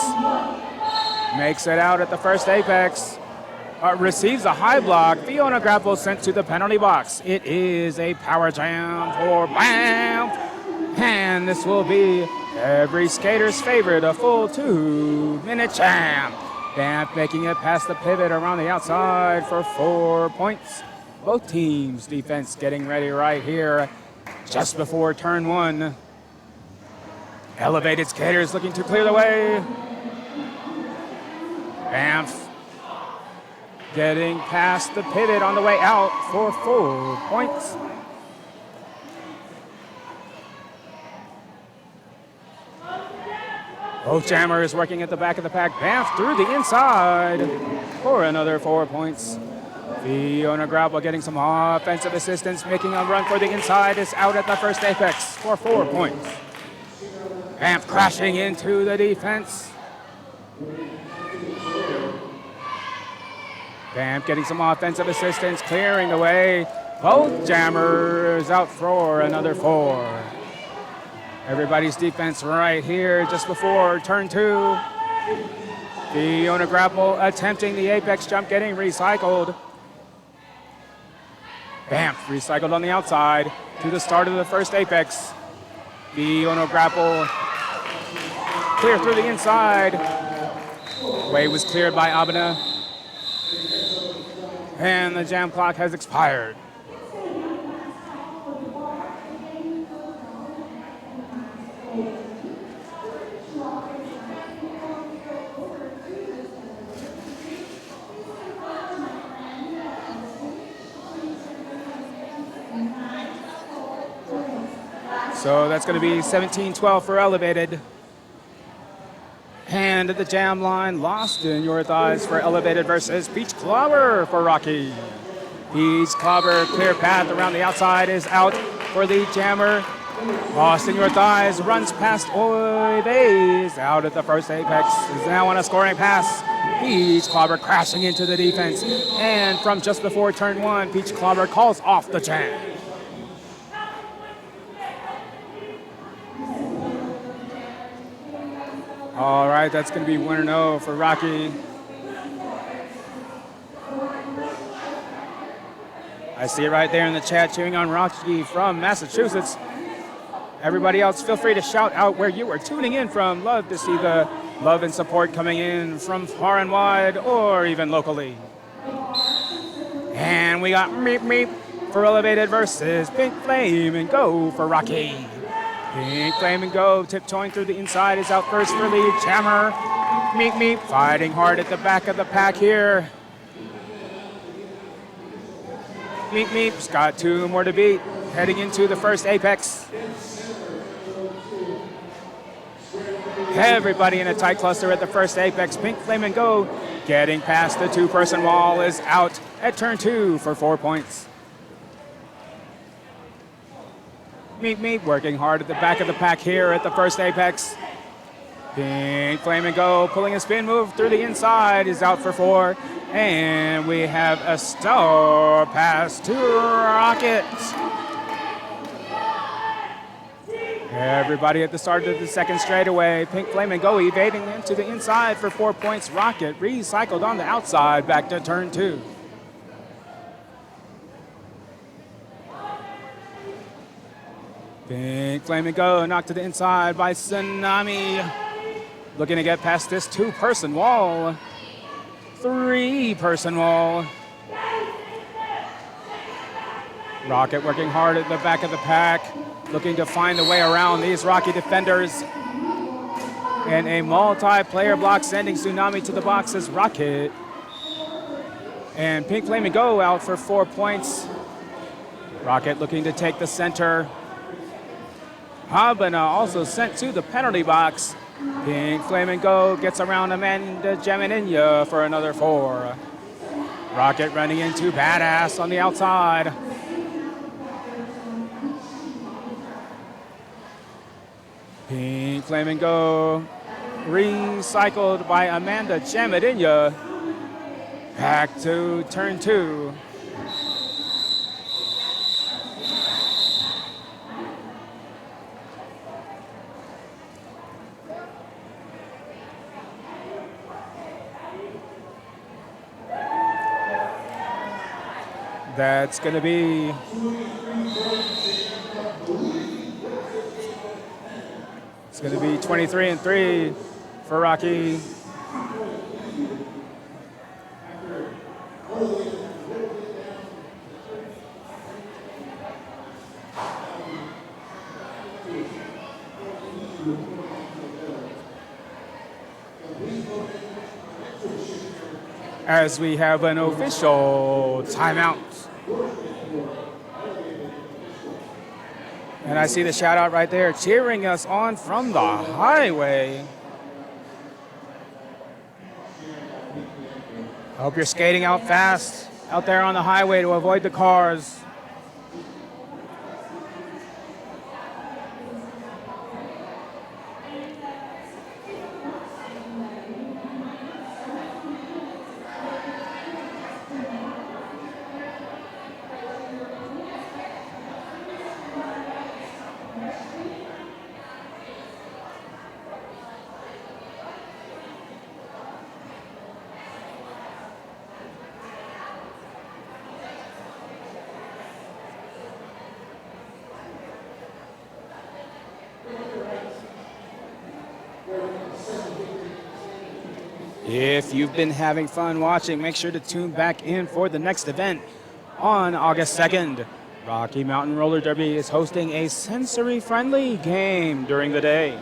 Makes it out at the first apex. Receives a high block. Fiona Grapple sent to the penalty box. It is a power jam for Banff. And this will be every skater's favorite, a full 2-minute jam. Banff making it past the pivot around the outside for 4 points. Both teams' defense getting ready right here just before turn 1. Elevated skaters looking to clear the way. Banff getting past the pivot on the way out for 4 points. Both jammers working at the back of the pack. Banff through the inside for another 4 points. Fiona Grapple getting some offensive assistance, making a run for the inside, is out at the first apex for 4 points. Banff crashing into the defense. Banff getting some offensive assistance, clearing the way. Both jammers out for another 4. Everybody's defense right here just before turn 2. Fiona Grapple attempting the apex jump, getting recycled. Banff recycled on the outside to the start of the first apex. Fiona Grapple clear through the inside. Way was cleared by Abena. And the jam clock has expired. So that's going to be 17-12 for Elevated. Hand at the jam line, lost in your thighs for Elevated versus Peach Clobber for Rocky. Peach Clobber, clear path around the outside, is out for the jammer. Lost in your thighs, runs past Oy Bays, out at the first apex, is now on a scoring pass. Peach Clobber crashing into the defense. And from just before turn 1, Peach Clobber calls off the jam. All right, that's going to be 1-0 for Rocky. I see it right there in the chat, cheering on Rocky from Massachusetts. Everybody else, feel free to shout out where you are tuning in from. Love to see the love and support coming in from far and wide or even locally. And we got Meep Meep for Elevated versus Pink Flame and Go for Rocky. Pink Flame and Go, tiptoeing through the inside, is out first for the jammer. Meep Meep fighting hard at the back of the pack here. Meep Meep's got 2 more to beat, heading into the first apex. Everybody in a tight cluster at the first apex. Pink Flame and Go getting past the 2-person wall, is out at turn 2 for 4 points. Meep Meep working hard at the back of the pack here at the first apex. Pink Flame and Go pulling a spin move through the inside, is out for 4. And we have a star pass to Rocket. Everybody at the start of the second straightaway. Pink Flame and Go evading into the inside for 4 points. Rocket recycled on the outside back to turn 2. Pink Flame and Go knocked to the inside by Tsunami. Looking to get past this 2-person wall. 3-person wall. Rocket working hard at the back of the pack, looking to find the way around these Rocky defenders. And a multi-player block sending Tsunami to the box as Rocket. And Pink Flame and Go out for 4 points. Rocket looking to take the center. Habana also sent to the penalty box. Pink Flame and Go gets around Amanda Jamininya for another 4. Rocket running into Badass on the outside. Pink Flame and Go recycled by Amanda Jamininya. Back to turn 2. That's going to be it's going to be 23-3 for Rocky. As we have an official timeout. And I see the shout out right there, cheering us on from the highway. I hope you're skating out fast out there on the highway to avoid the cars. If you've been having fun watching, make sure to tune back in for the next event on August 2nd. Rocky Mountain Roller Derby is hosting a sensory-friendly game during the day.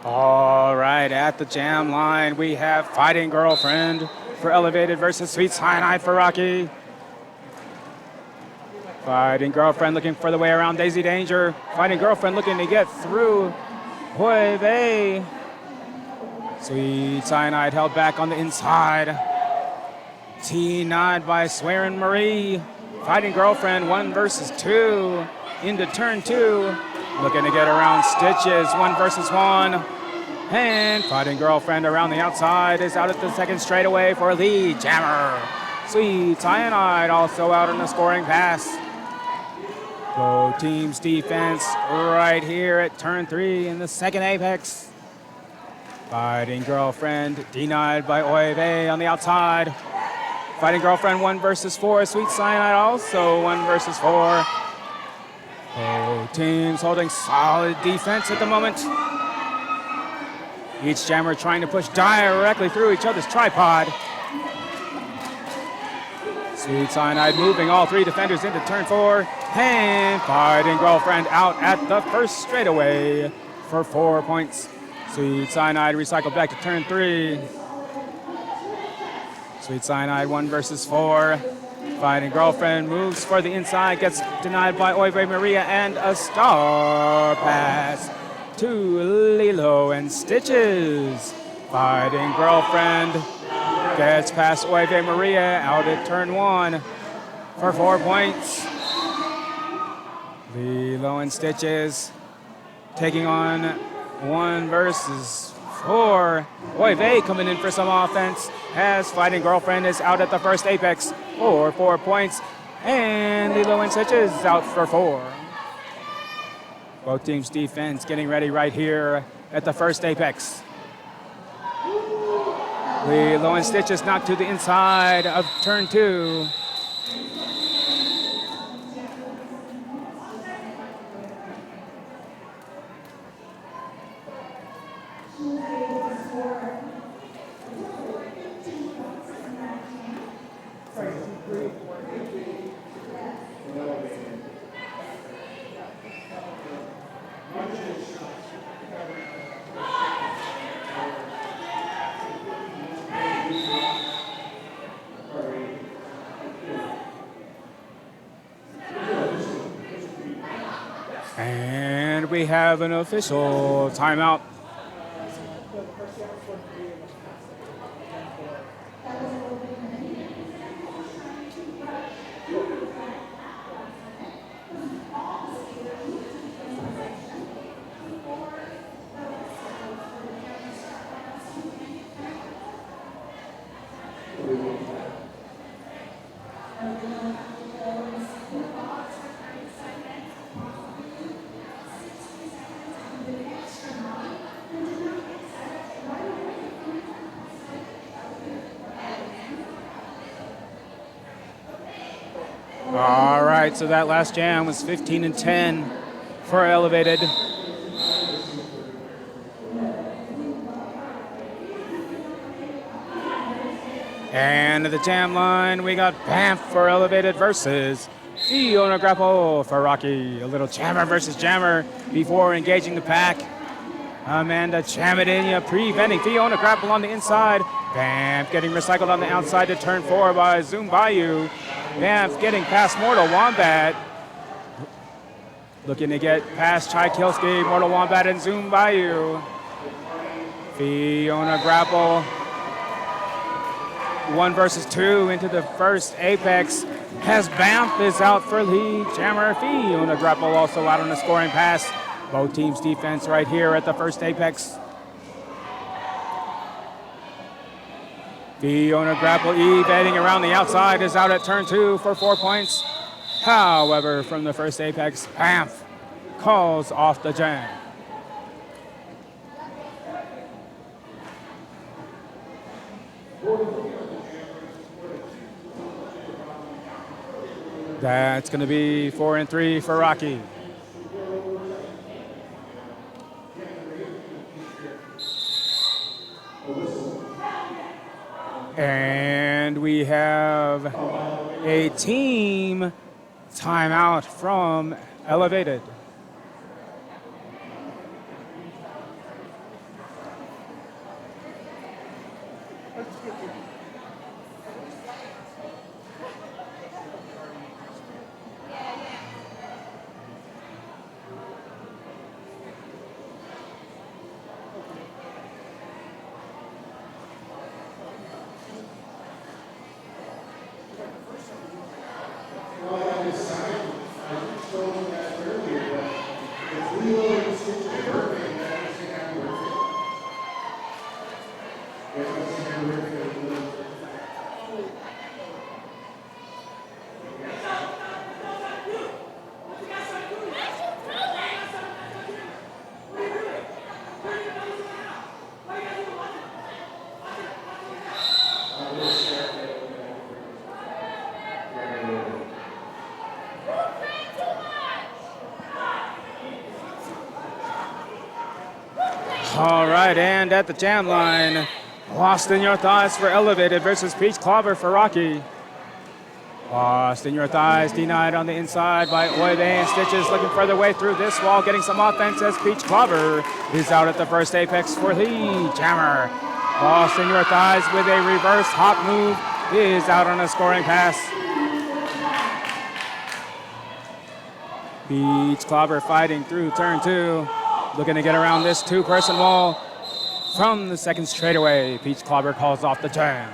All right, at the jam line, we have Fighting Girlfriend for Elevated versus Sweet Cyanide for Rocky. Fighting Girlfriend looking for the way around Daisy Danger. Fighting Girlfriend looking to get through Hoi Vei. Sweet Cyanide held back on the inside. T-Nod by Swearin' Marie. Fighting Girlfriend 1 versus 2 into turn 2. Looking to get around Stitches 1 versus 1. And Fighting Girlfriend around the outside is out at the second straightaway for Lee Jammer. Sweet Cyanide also out on the scoring pass. Both teams defense right here at turn 3 in the second apex. Fighting Girlfriend denied by Hoi Vei on the outside. Fighting Girlfriend 1 versus 4. Sweet Cyanide also 1 versus 4. Both teams holding solid defense at the moment. Each jammer trying to push directly through each other's tripod. Sweet Cyanide moving all 3 defenders into turn 4. And Fighting Girlfriend out at the first straightaway for 4 points. Sweet Cyanide recycled back to turn 3. Sweet Cyanide 1 versus 4. Fighting Girlfriend moves for the inside, gets denied by Hoi Vei Maria, and a star pass to Lilo and Stitches. Fighting Girlfriend gets past Hoi Vei Maria out at turn 1 for 4 points. Lilo and Stitches taking on 1 versus 4. Hoi Vei coming in for some offense as Fighting Girlfriend is out at the first apex for 4 points. And Lilo and Stitches out for 4. Both teams' defense getting ready right here at the first apex. Lilo and Stitches knocked to the inside of turn 2. And we have an official timeout. All right, so that last jam was 15-10 for Elevated. And at the jam line, we got Banff for Elevated versus Fiona Grapple for Rocky. A little jammer versus jammer before engaging the pack. Amanda Chamadenia preventing Fiona Grapple on the inside. Banff getting recycled on the outside to turn 4 by Zoom Bayou. Banff getting past Mortal Wombat. Looking to get past Chai Kilski, Mortal Wombat, and Zoom Bayou. Fiona Grapple 1 versus 2 into the first apex as Banff is out for lead jammer. Fiona Grapple also out on the scoring pass. Both teams' defense right here at the first apex. Fiona Grapple evading around the outside is out at turn 2 for 4 points. However, from the first apex, Banff calls off the jam. That's going to be 4-3 for Rocky. And we have a team timeout from Elevated. All right, and at the jam line, Lost in Your Thighs for Elevated versus Peach Clobber for Rocky. Lost in Your Thighs denied on the inside by Oive and Stitches, looking for their way through this wall, getting some offense as Peach Clobber is out at the first apex for the jammer. Lost in Your Thighs with a reverse hop move is out on a scoring pass. Peach Clobber fighting through turn 2. Looking to get around this 2-person wall from the second straightaway. Peach Clobber calls off the jam.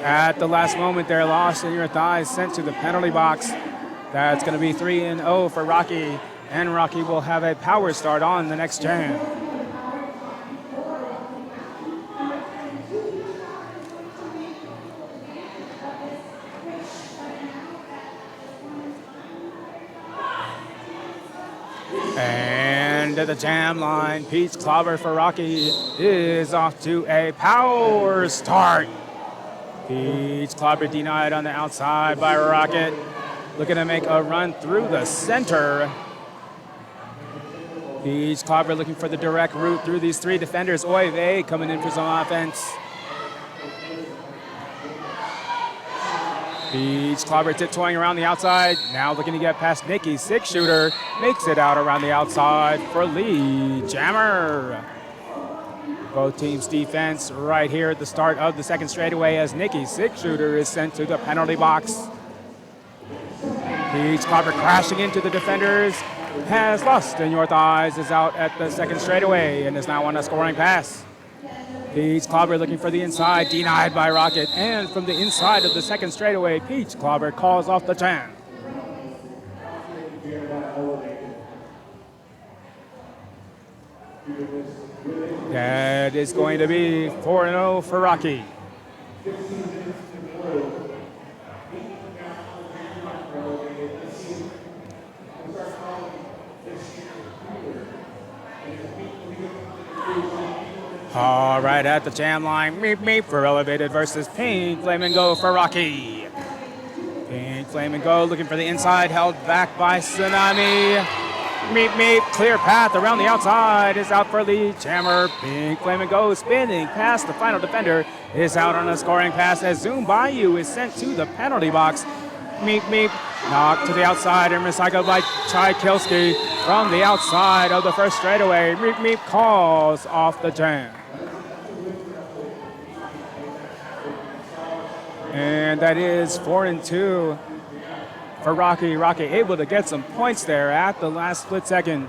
At the last moment there, Lost in Your Thighs sent to the penalty box. That's going to be 3-0 for Rocky, and Rocky will have a power start on the next jam. And at the jam line, Peach Clobber for Rocky is off to a power start. Peach Clobber denied on the outside by Rocket. Looking to make a run through the center. Peach Clobber looking for the direct route through these 3 defenders. Oive coming in for some offense. Peach Clobber tiptoeing around the outside. Now looking to get past Nikki. 6-shooter makes it out around the outside for Lee Jammer. Both teams' defense right here at the start of the second straightaway as Nikki, 6-shooter, is sent to the penalty box. Peach Clobber crashing into the defenders. Has Lost in Your Thighs is out at the second straightaway and is now on a scoring pass. Peach Clobber looking for the inside, denied by Rocket. And from the inside of the second straightaway, Peach Clobber calls off the jam. That is going to be 4-0 for Rocky. All right, at the jam line, meep meep for Elevated versus Pink Flamingo for Rocky. Pink Flamingo looking for the inside, held back by Tsunami. Meep meep, clear path around the outside is out for the jammer. Pink Flamingo spinning past the final defender is out on a scoring pass as Zoom Bayou is sent to the penalty box. Meep meep, knocked to the outside and recycled by Chai Kilski from the outside of the first straightaway. Meep meep calls off the jam. And that is 4-2 for Rocky. Rocky able to get some points there at the last split second.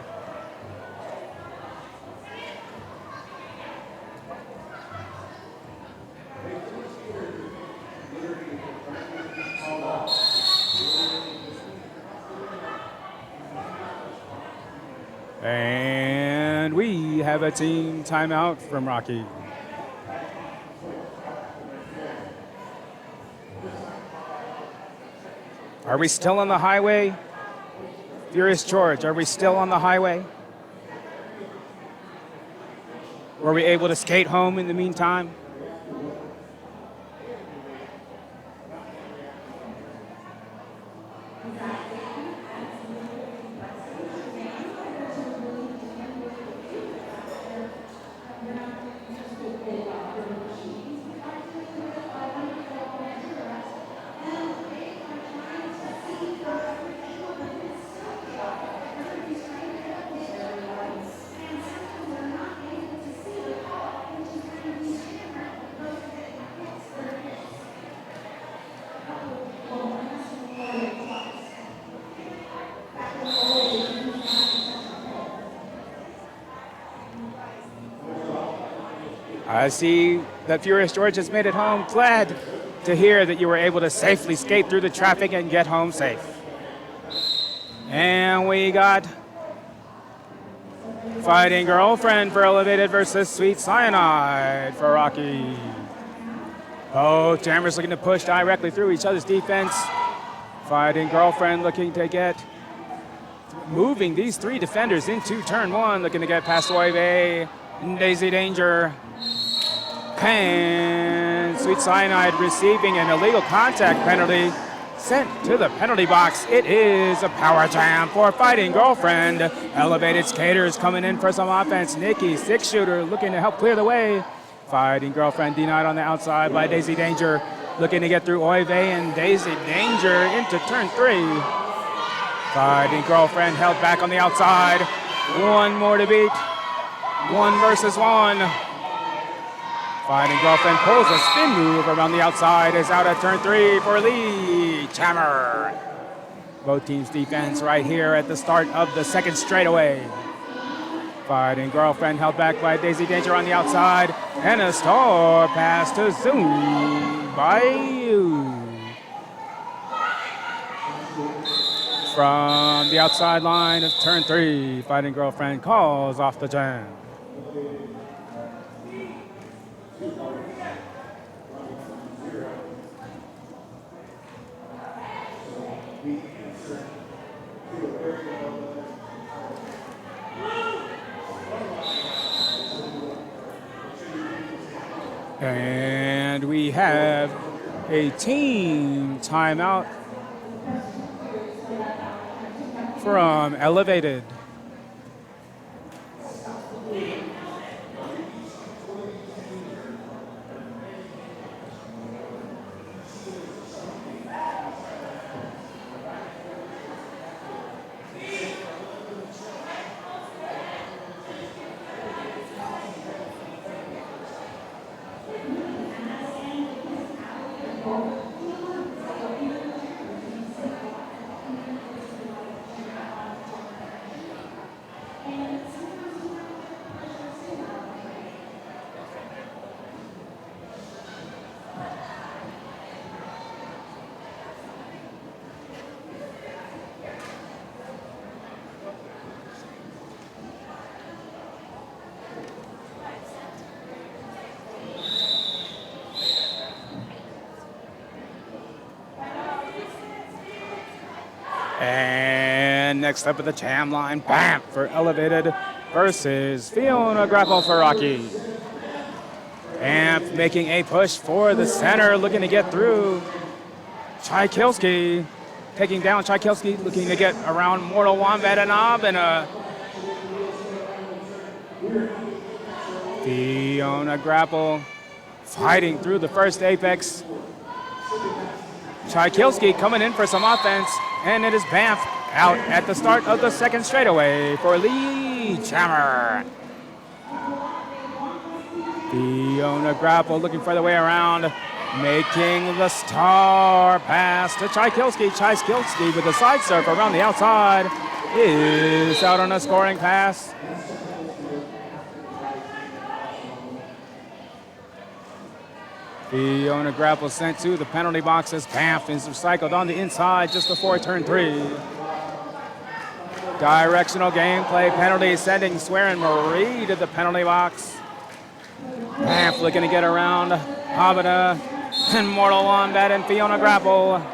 And we have a team timeout from Rocky. Are we still on the highway? Furious George, are we still on the highway? Were we able to skate home in the meantime? I see that Furious George has made it home. Glad to hear that you were able to safely skate through the traffic and get home safe. And we got Fighting Girlfriend for Elevated versus Sweet Cyanide for Rocky. Both jammers looking to push directly through each other's defense. Fighting Girlfriend looking to get moving these three defenders into turn one, looking to get past Oive, Daisy Danger, and Sweet Cyanide receiving an illegal contact penalty sent to the penalty box. It is a power jam for Fighting Girlfriend. Elevated skaters coming in for some offense. Nikki, six-shooter, looking to help clear the way. Fighting Girlfriend denied on the outside by Daisy Danger, looking to get through Oive and Daisy Danger into turn three. Fighting Girlfriend held back on the outside. One more to beat. 1 versus 1. Fighting Girlfriend pulls a spin move around the outside, is out at turn three for Lee Chammer. Both teams' defense right here at the start of the second straightaway. Fighting Girlfriend held back by Daisy Danger on the outside, and a star pass to Zoom Bayou. From the outside line of turn three, Fighting Girlfriend calls off the jam. And we have a team timeout from Elevated. And next up at the jam line, BAM for Elevated versus Fiona Grapple for Rocky. Banff making a push for the center, looking to get through. Tchaikovsky taking down Tchaikovsky, looking to get around Mortal Wombat and Knob, and Fiona Grapple fighting through the first apex. Tchaikovsky coming in for some offense, and it is Banff out at the start of the second straightaway for Lee Jammer. Fiona Grapple looking for the way around, making the star pass to Tchaikovsky. Tchaikovsky with the side surf around the outside is out on a scoring pass. Fiona Grapple sent to the penalty box as Banff is recycled on the inside just before turn 3. Directional gameplay penalty sending Swearin Marie to the penalty box. Banff looking to get around Habana and Mortal Wombat and Fiona Grapple.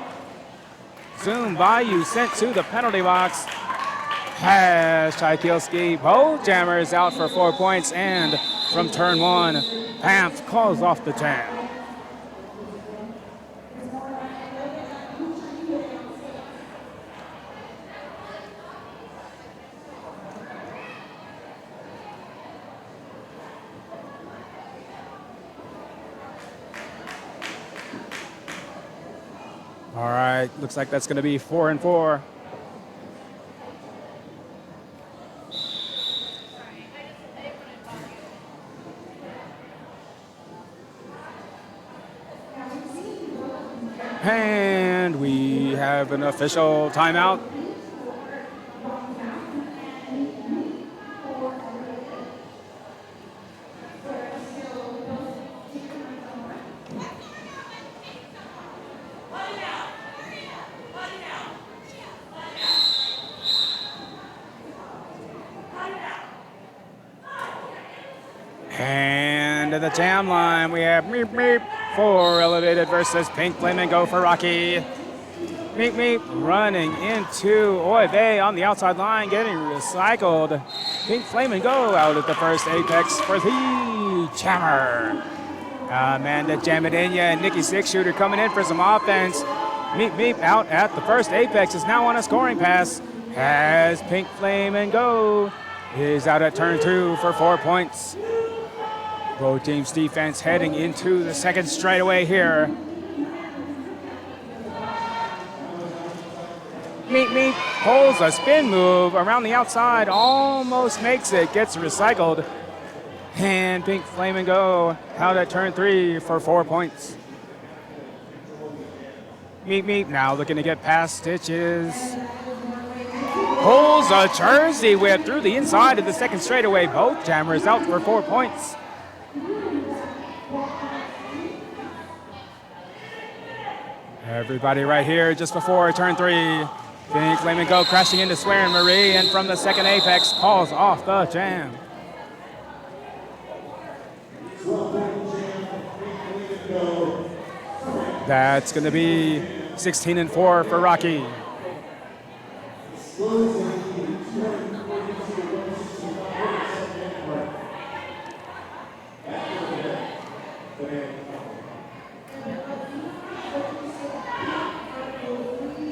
Zoom Bayou sent to the penalty box. Has Tchaikovsky. Both jammers out for 4 points, and from turn 1, Banff calls off the jam. All right, looks like that's going to be 4 and 4. And we have an official timeout. And to the jam line, we have Meep Meep for Elevated versus Pink Flamingo for Rocky. Meep Meep running into Oy Vey on the outside line, getting recycled. Pink Flamingo out at the first apex for the Jammer. Amanda Jamadenia and Nikki Six Shooter coming in for some offense. Meep Meep out at the first apex is now on a scoring pass as Pink Flamingo is out at turn 2 for 4 points. Both teams' defense heading into the second straightaway here. Meep Meep pulls a spin move around the outside, almost makes it, gets recycled. And Pink Flamingo out at turn 3 for 4 points. Meep Meep now looking to get past Stitches. Pulls a Jersey whip through the inside of the second straightaway. Both jammers out for 4 points. Everybody right here just before turn 3. Pink Flamingo crashing into Swearin Marie, and from the second apex calls off the jam. That's going to be 16 and 4 for Rocky.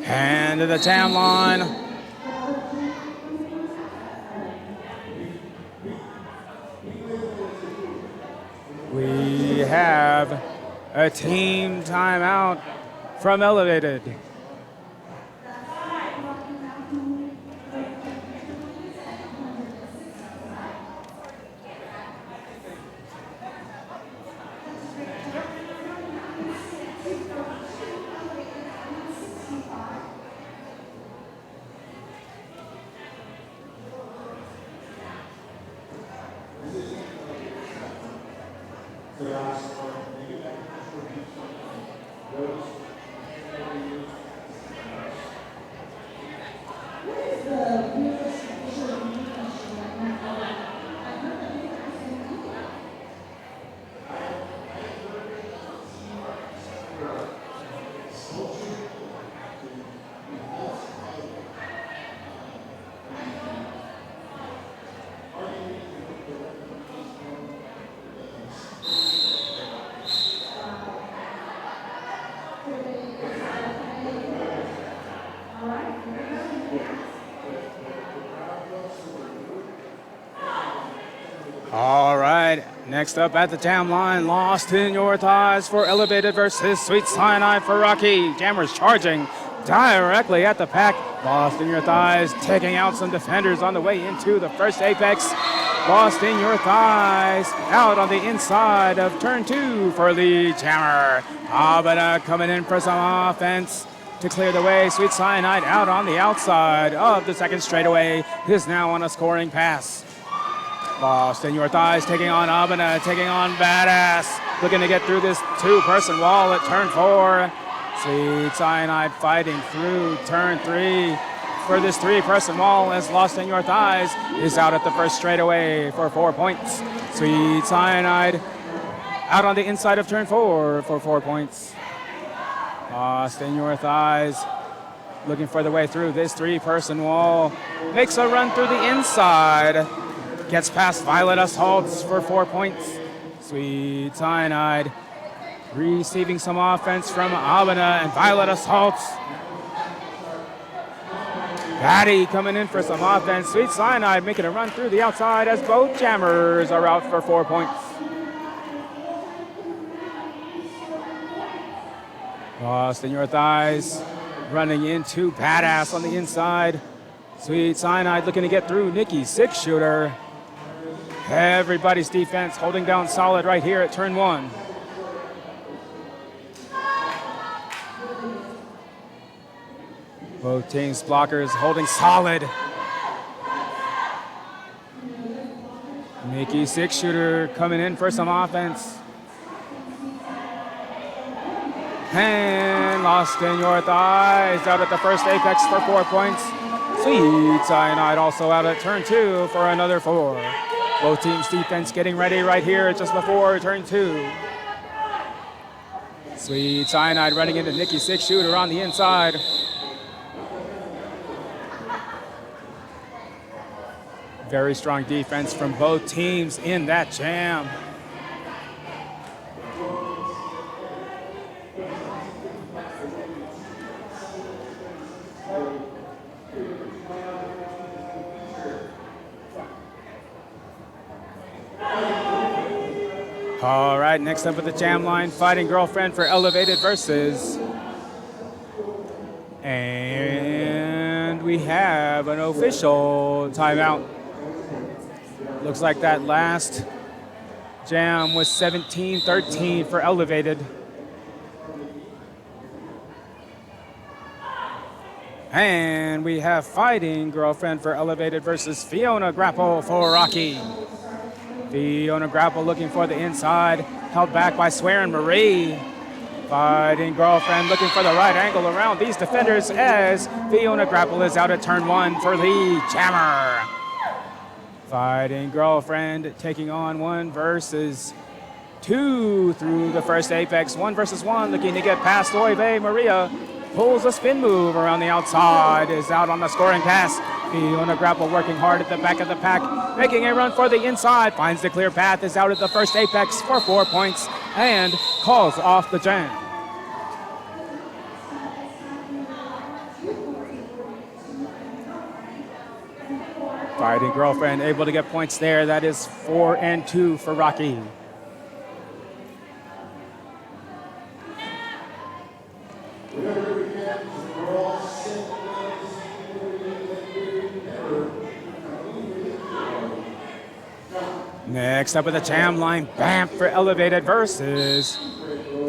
And to the jam line. We have a team timeout from Elevated. All right, next up at the jam line, Lost in Your Thighs for Elevated versus Sweet Cyanide for Rocky. Jammers charging directly at the pack. Lost in Your Thighs taking out some defenders on the way into the first apex. Lost in Your Thighs out on the inside of turn 2 for the Jammer. Abana coming in for some offense to clear the way. Sweet Cyanide out on the outside of the second straightaway is now on a scoring pass. Lost in Your Thighs taking on Abana, taking on Badass. Looking to get through this two-person wall at turn 4. Sweet Cyanide fighting through turn 3 for this three-person wall as Lost in Your Thighs is out at the first straightaway for 4 points. Sweet Cyanide out on the inside of turn 4 for 4 points. Lost in Your Thighs looking for the way through this three-person wall. Makes a run through the inside. Gets past Violet Assaults for 4 points. Sweet Cyanide receiving some offense from Abana and Violet Assaults. Patty coming in for some offense. Sweet Cyanide making a run through the outside as both Jammers are out for 4 points. Lost in Your Thighs running into Badass on the inside. Sweet Cyanide looking to get through Nikki 6-shooter. Everybody's defense holding down solid right here at turn 1. Both teams' blockers holding solid. Nikki 6-shooter coming in for some offense. And Lost in Your Thighs out at the first apex for 4 points. Sweet Cyanide also out at turn 2 for another 4. Both teams' defense getting ready right here just before turn 2. Sweet Cyanide running into Nikki 6-shooter on the inside. Very strong defense from both teams in that jam. All right, next up at the jam line, Fighting Girlfriend for Elevated versus. And we have an official timeout. Looks like that last jam was 17-13 for Elevated. And we have Fighting Girlfriend for Elevated versus Fiona Grapple for Rocky. Fiona Grapple looking for the inside, held back by Swearin' Marie. Fighting Girlfriend looking for the right angle around these defenders as Fiona Grapple is out at turn 1 for the Jammer. Fighting Girlfriend taking on 1 versus 2 through the first apex. 1 versus 1 looking to get past Oive Maria. Pulls a spin move around the outside, is out on the scoring pass. Fiona Grapple working hard at the back of the pack, making a run for the inside, finds the clear path, is out at the first apex for 4 points, and calls off the jam. Fighting Girlfriend able to get points there. That is 4 and 2 for Rocky. Next up at the jam line, Bamf for Elevated versus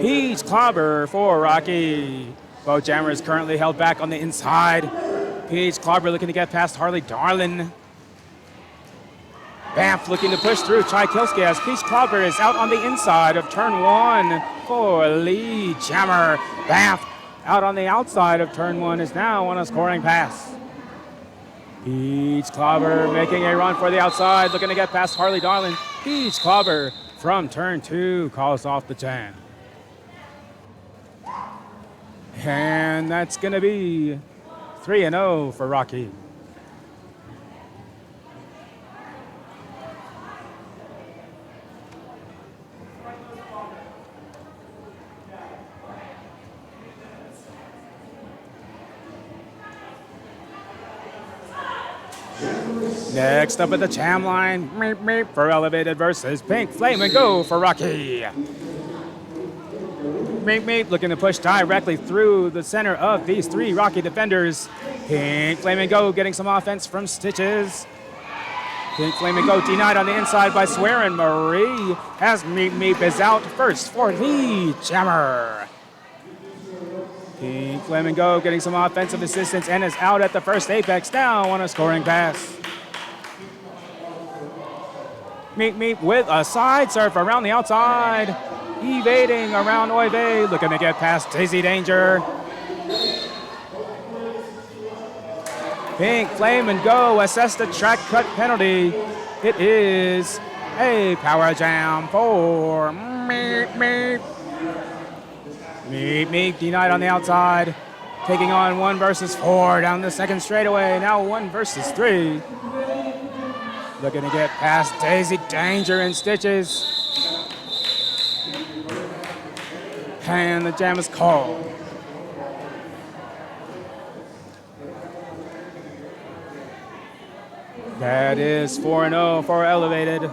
Peach Clobber for Rocky. Both jammers currently held back on the inside. Peach Clobber looking to get past Harley Darlin. Bamf looking to push through Tchaikovsky as Peach Clobber is out on the inside of turn 1 for Lee Jammer. Bamf out on the outside of turn 1 is now on a scoring pass. Peach Clobber making a run for the outside, looking to get past Harley Darlin. Peach Clobber from turn 2 calls off the jam. And that's going to be 3-0 for Rocky. Next up at the jam line, meep, meep, for Elevated versus Pink Flamingo for Rocky. Meep, meep, looking to push directly through the center of these three Rocky defenders. Pink Flamingo getting some offense from Stitches. Pink Flamingo denied on the inside by Swearin' Marie as Meep Meep is out first for the Jammer. Pink Flamingo getting some offensive assistance and is out at the first apex now on a scoring pass. Meep Meep with a side surf around the outside, evading around Oive, looking to get past Daisy Danger. Pink Flamingo assessed a track cut penalty. It is a power jam for Meep Meep. Meep Meep denied on the outside, taking on 1 versus 4 down the second straightaway. Now 1 versus 3. Looking to get past Daisy Danger and Stitches. And the jam is called. That is 4-0 for Elevated.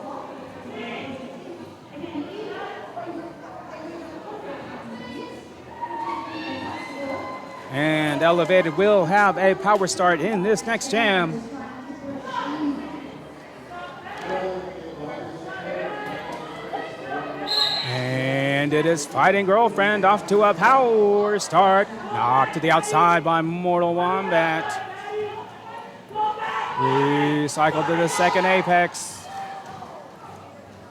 And Elevated will have a power start in this next jam. And it is Fighting Girlfriend off to a power start. Knocked to the outside by Mortal Wombat. Recycled to the second apex.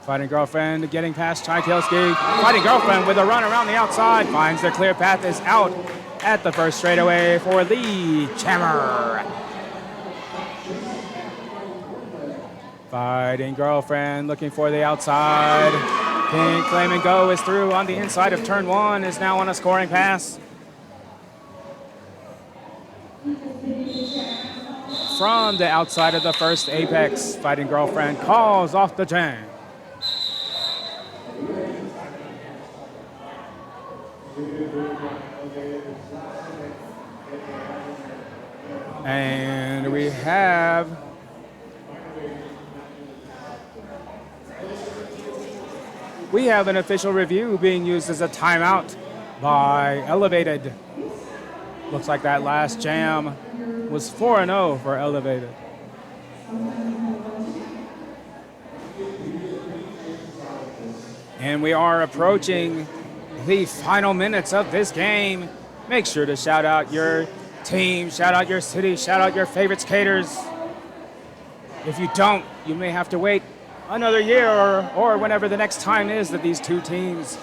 Fighting Girlfriend getting past Tchaikovsky. Fighting Girlfriend with a run around the outside. Finds the clear path, is out at the first straightaway for the Jammer. Fighting Girlfriend looking for the outside. Pink Flamingo is through on the inside of turn 1, is now on a scoring pass. From the outside of the first apex, Fighting Girlfriend calls off the jam. And we have an official review being used as a timeout by Elevated. Looks like that last jam was 4-0 for Elevated. And we are approaching the final minutes of this game. Make sure to shout out your team, shout out your city, shout out your favorite skaters. If you don't, you may have to wait another year or whenever the next time is that these two teams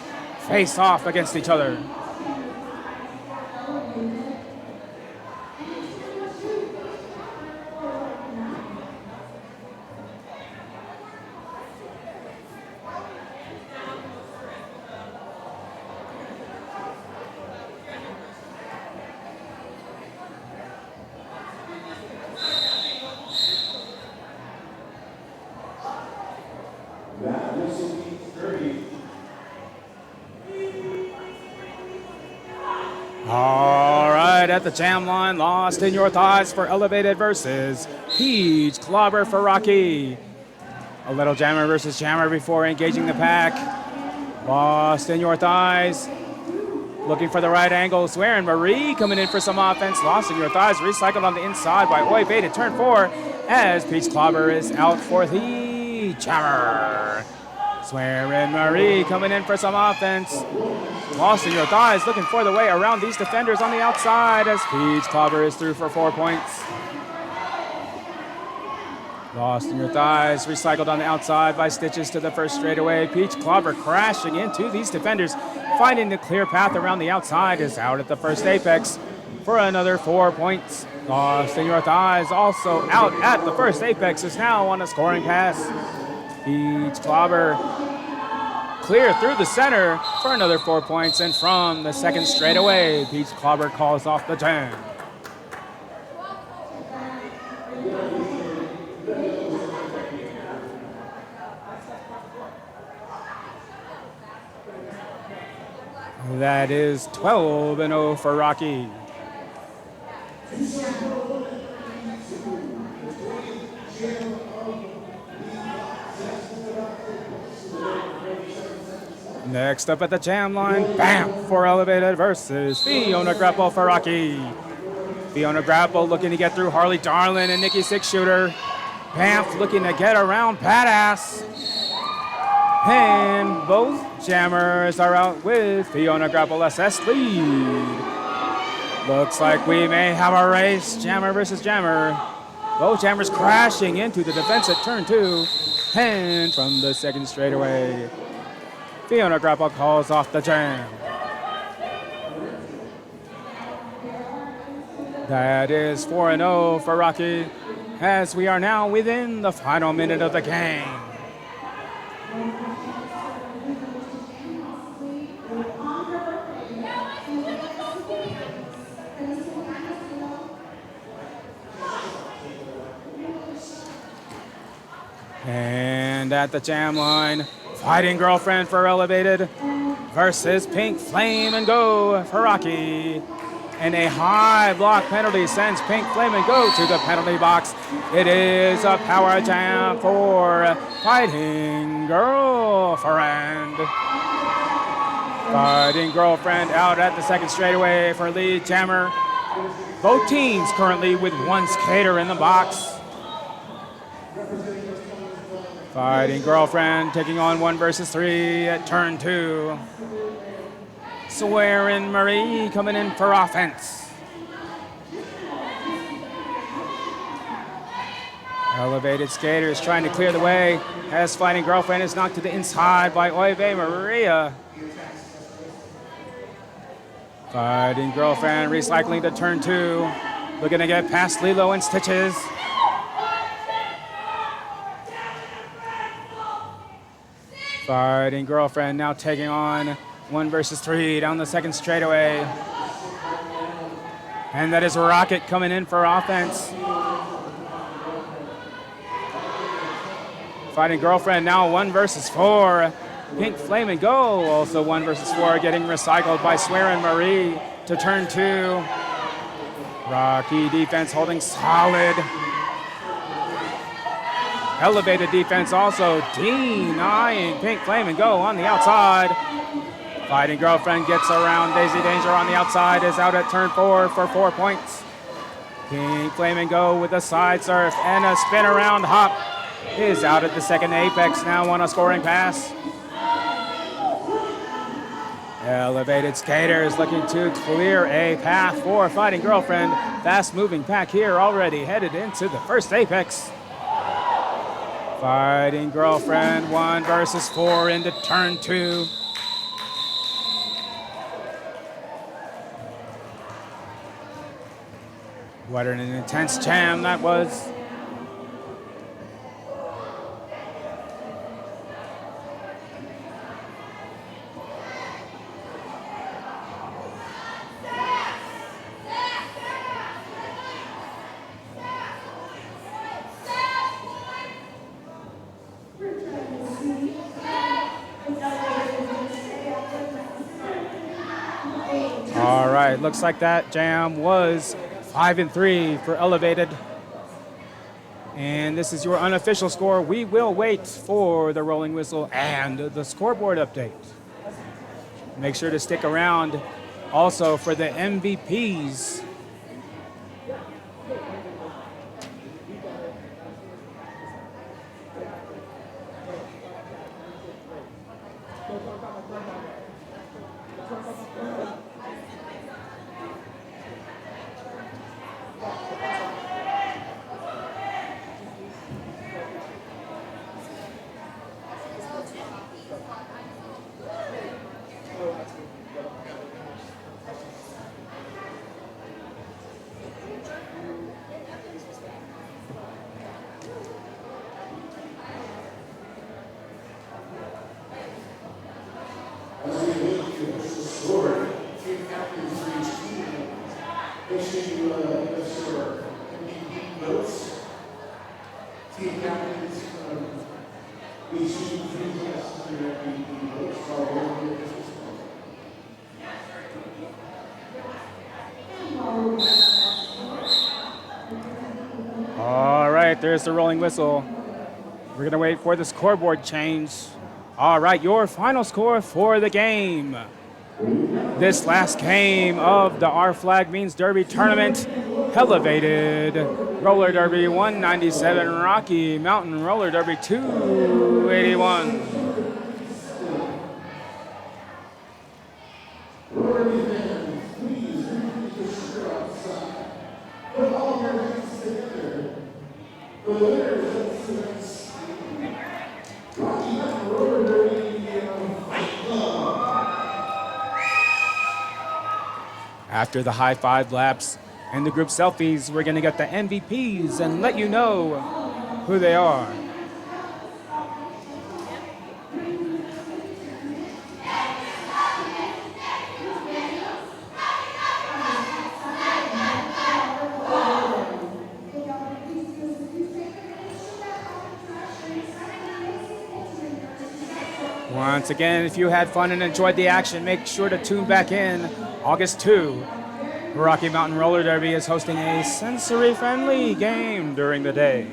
face off against each other. All right, at the jam line, Lost in Your Thighs for Elevated versus Peach Clobber for Rocky. A little jammer versus jammer before engaging the pack. Lost in Your Thighs. Looking for the right angle. Swearin' Marie coming in for some offense. Lost in Your Thighs recycled on the inside by Oi Bay to turn 4 as Peach Clobber is out for the jammer. Swearin' Marie coming in for some offense. Lost in Your Thighs looking for the way around these defenders on the outside as Peach Clobber is through for 4 points. Lost in Your Thighs recycled on the outside by Stitches to the first straightaway. Peach Clobber crashing into these defenders, finding the clear path around the outside, is out at the first apex for another 4 points. Lost in Your Thighs also out at the first apex, is now on a scoring pass. Peach Clobber clear through the center for another 4 points, and from the second straightaway, Peach Clobber calls off the jam. That is 12-0 for Rocky. Next up at the jam line, bam, for Elevated versus Fiona Grapple for Rocky. Fiona Grapple looking to get through Harley Darlin and Nikki Six Shooter. Banff looking to get around Badass. And both jammers are out with Fiona Grapple SS lead. Looks like we may have a race, jammer versus jammer. Both jammers crashing into the defense at turn 2. And from the second straightaway, Fiona Grapple calls off the jam. That is 4-0 for Rocky, as we are now within the final minute of the game. And at the jam line, Fighting Girlfriend for Elevated versus Pink Flame and Go for Rocky. And a high block penalty sends Pink Flame and Go to the penalty box. It is a power jam for Fighting Girlfriend. Fighting Girlfriend out at the second straightaway for lead jammer. Both teams currently with one skater in the box. Fighting Girlfriend taking on 1 versus 3 at turn 2. Swearin' Marie coming in for offense. Elevated skaters trying to clear the way as Fighting Girlfriend is knocked to the inside by Oive Maria. Fighting Girlfriend recycling to turn 2. Looking to get past Lilo and Stitches. Fighting Girlfriend now taking on 1 versus 3 down the second straightaway. And that is Rocket coming in for offense. Fighting Girlfriend now 1 versus 4. Pink Flame and Go also 1 versus 4, getting recycled by Swearin' Marie to turn 2. Rocky defense holding solid. Elevated defense also denying Pink Flame and Go on the outside. Fighting Girlfriend gets around Daisy Danger on the outside, is out at turn 4 for 4 points. Pink Flame and Go with a side surf and a spin around hop is out at the second apex now on a scoring pass. Elevated skaters looking to clear a path for Fighting Girlfriend. Fast moving pack here already headed into the first apex. Fighting Girlfriend 1 versus 4 into turn 2. What an intense jam that was. All right, looks like that jam was 5-3 for Elevated. And this is your unofficial score. We will wait for the rolling whistle and the scoreboard update. Make sure to stick around also for the MVPs. All right, there's the rolling whistle. We're going to wait for the scoreboard change. All right, your final score for the game. This last game of the Our Flag Means Derby tournament, elevated roller derby 197, Rocky Mountain roller derby 281. After the high five laps and the group selfies, we're going to get the MVPs and let you know who they are. Once again, if you had fun and enjoyed the action, make sure to tune back in August 2. Rocky Mountain Roller Derby is hosting a sensory-friendly game during the day.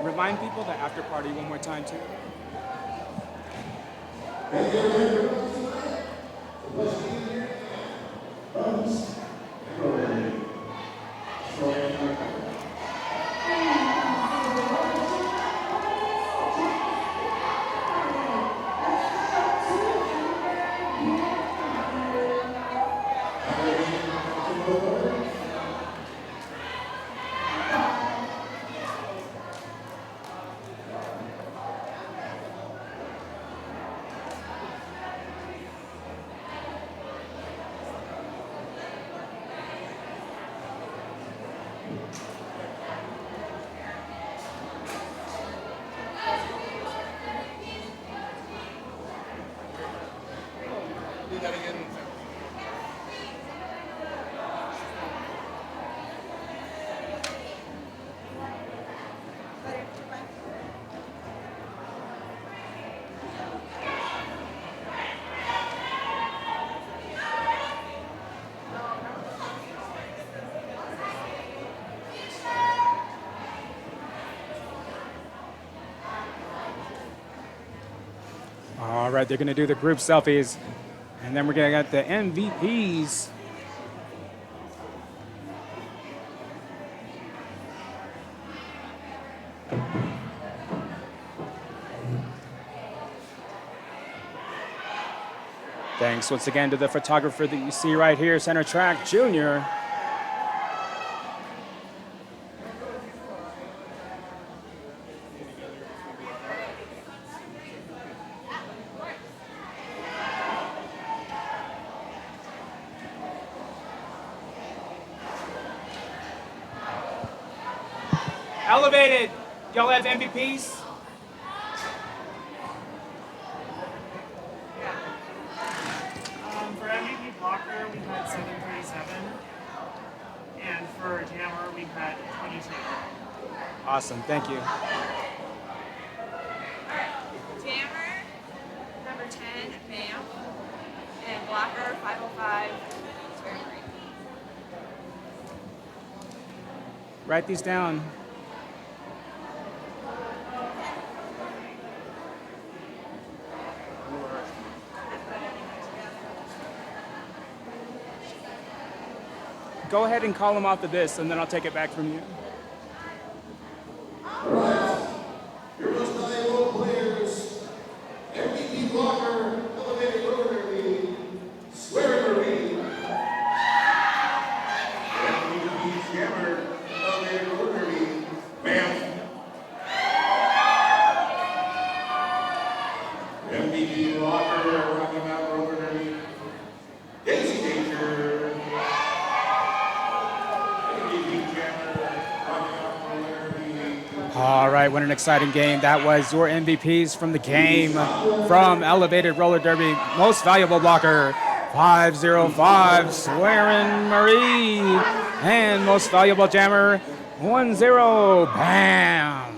Remind people the after party one more time, too. All right, they're going to do the group selfies, and then we're going to get the MVPs. Thanks once again to the photographer that you see right here, Center Track Junior. Elevated, y'all have MVPs? For MVP Blocker, we had 737, and for Jammer, we had 22. Awesome, thank you. Jammer, number 10, Bam, and Blocker, 505, Cherry Creek. Write these down. Go ahead and call them off of this, and then I'll take it back from you. Here goes All right, what an exciting game. That was your MVPs from the game from Elevated Roller Derby. Most valuable blocker, 505, Swearin Marie. And most valuable jammer, 10, Bam.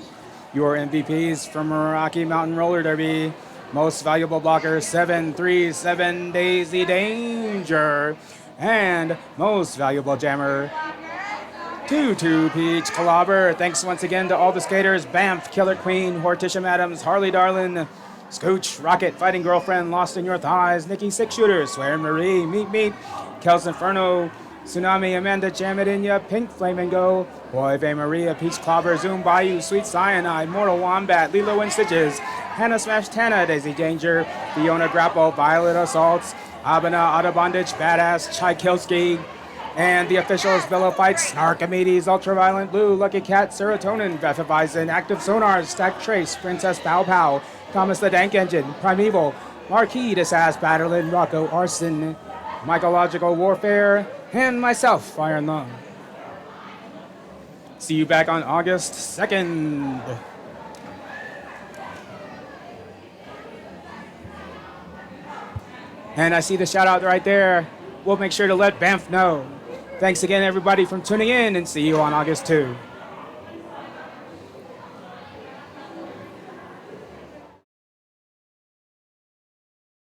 Your MVPs from Rocky Mountain Roller Derby. Most valuable blocker, 737, Daisy Danger. And most valuable jammer, 2-2 Peach Clobber. Thanks once again to all the skaters, Banff, Killer Queen, Horticia Adams, Harley Darlin, Scooch, Rocket, Fighting Girlfriend, Lost in Your Thighs, Nikki Six Shooter, Swear Marie, Meet, Kels Inferno, Tsunami, Amanda Jamadinya, Pink Flamingo, Boy Vey Maria, Peach Clobber, Zoom Bayou, Sweet Cyanide, Mortal Wombat, Lilo and Stitches, Hannah Smash Tana, Daisy Danger, Fiona Grapple, Violet Assaults, Abana, Auto Bondage, Badass, Tchaikovsky, and the officials, Villa Fights, Archimedes, Ultraviolent Blue, Lucky Cat, Serotonin, Bethevisen, Active Sonars, Stack Trace, Princess Pow Pow, Thomas the Dank Engine, Primeval, Marquis de Sass Batterlin, Rocco Arson, Mycological Warfare, and myself, Fire and Lung. See you back on August 2nd. And I see the shout out right there. We'll make sure to let Banff know. Thanks again, everybody, for tuning in, and see you on August 2.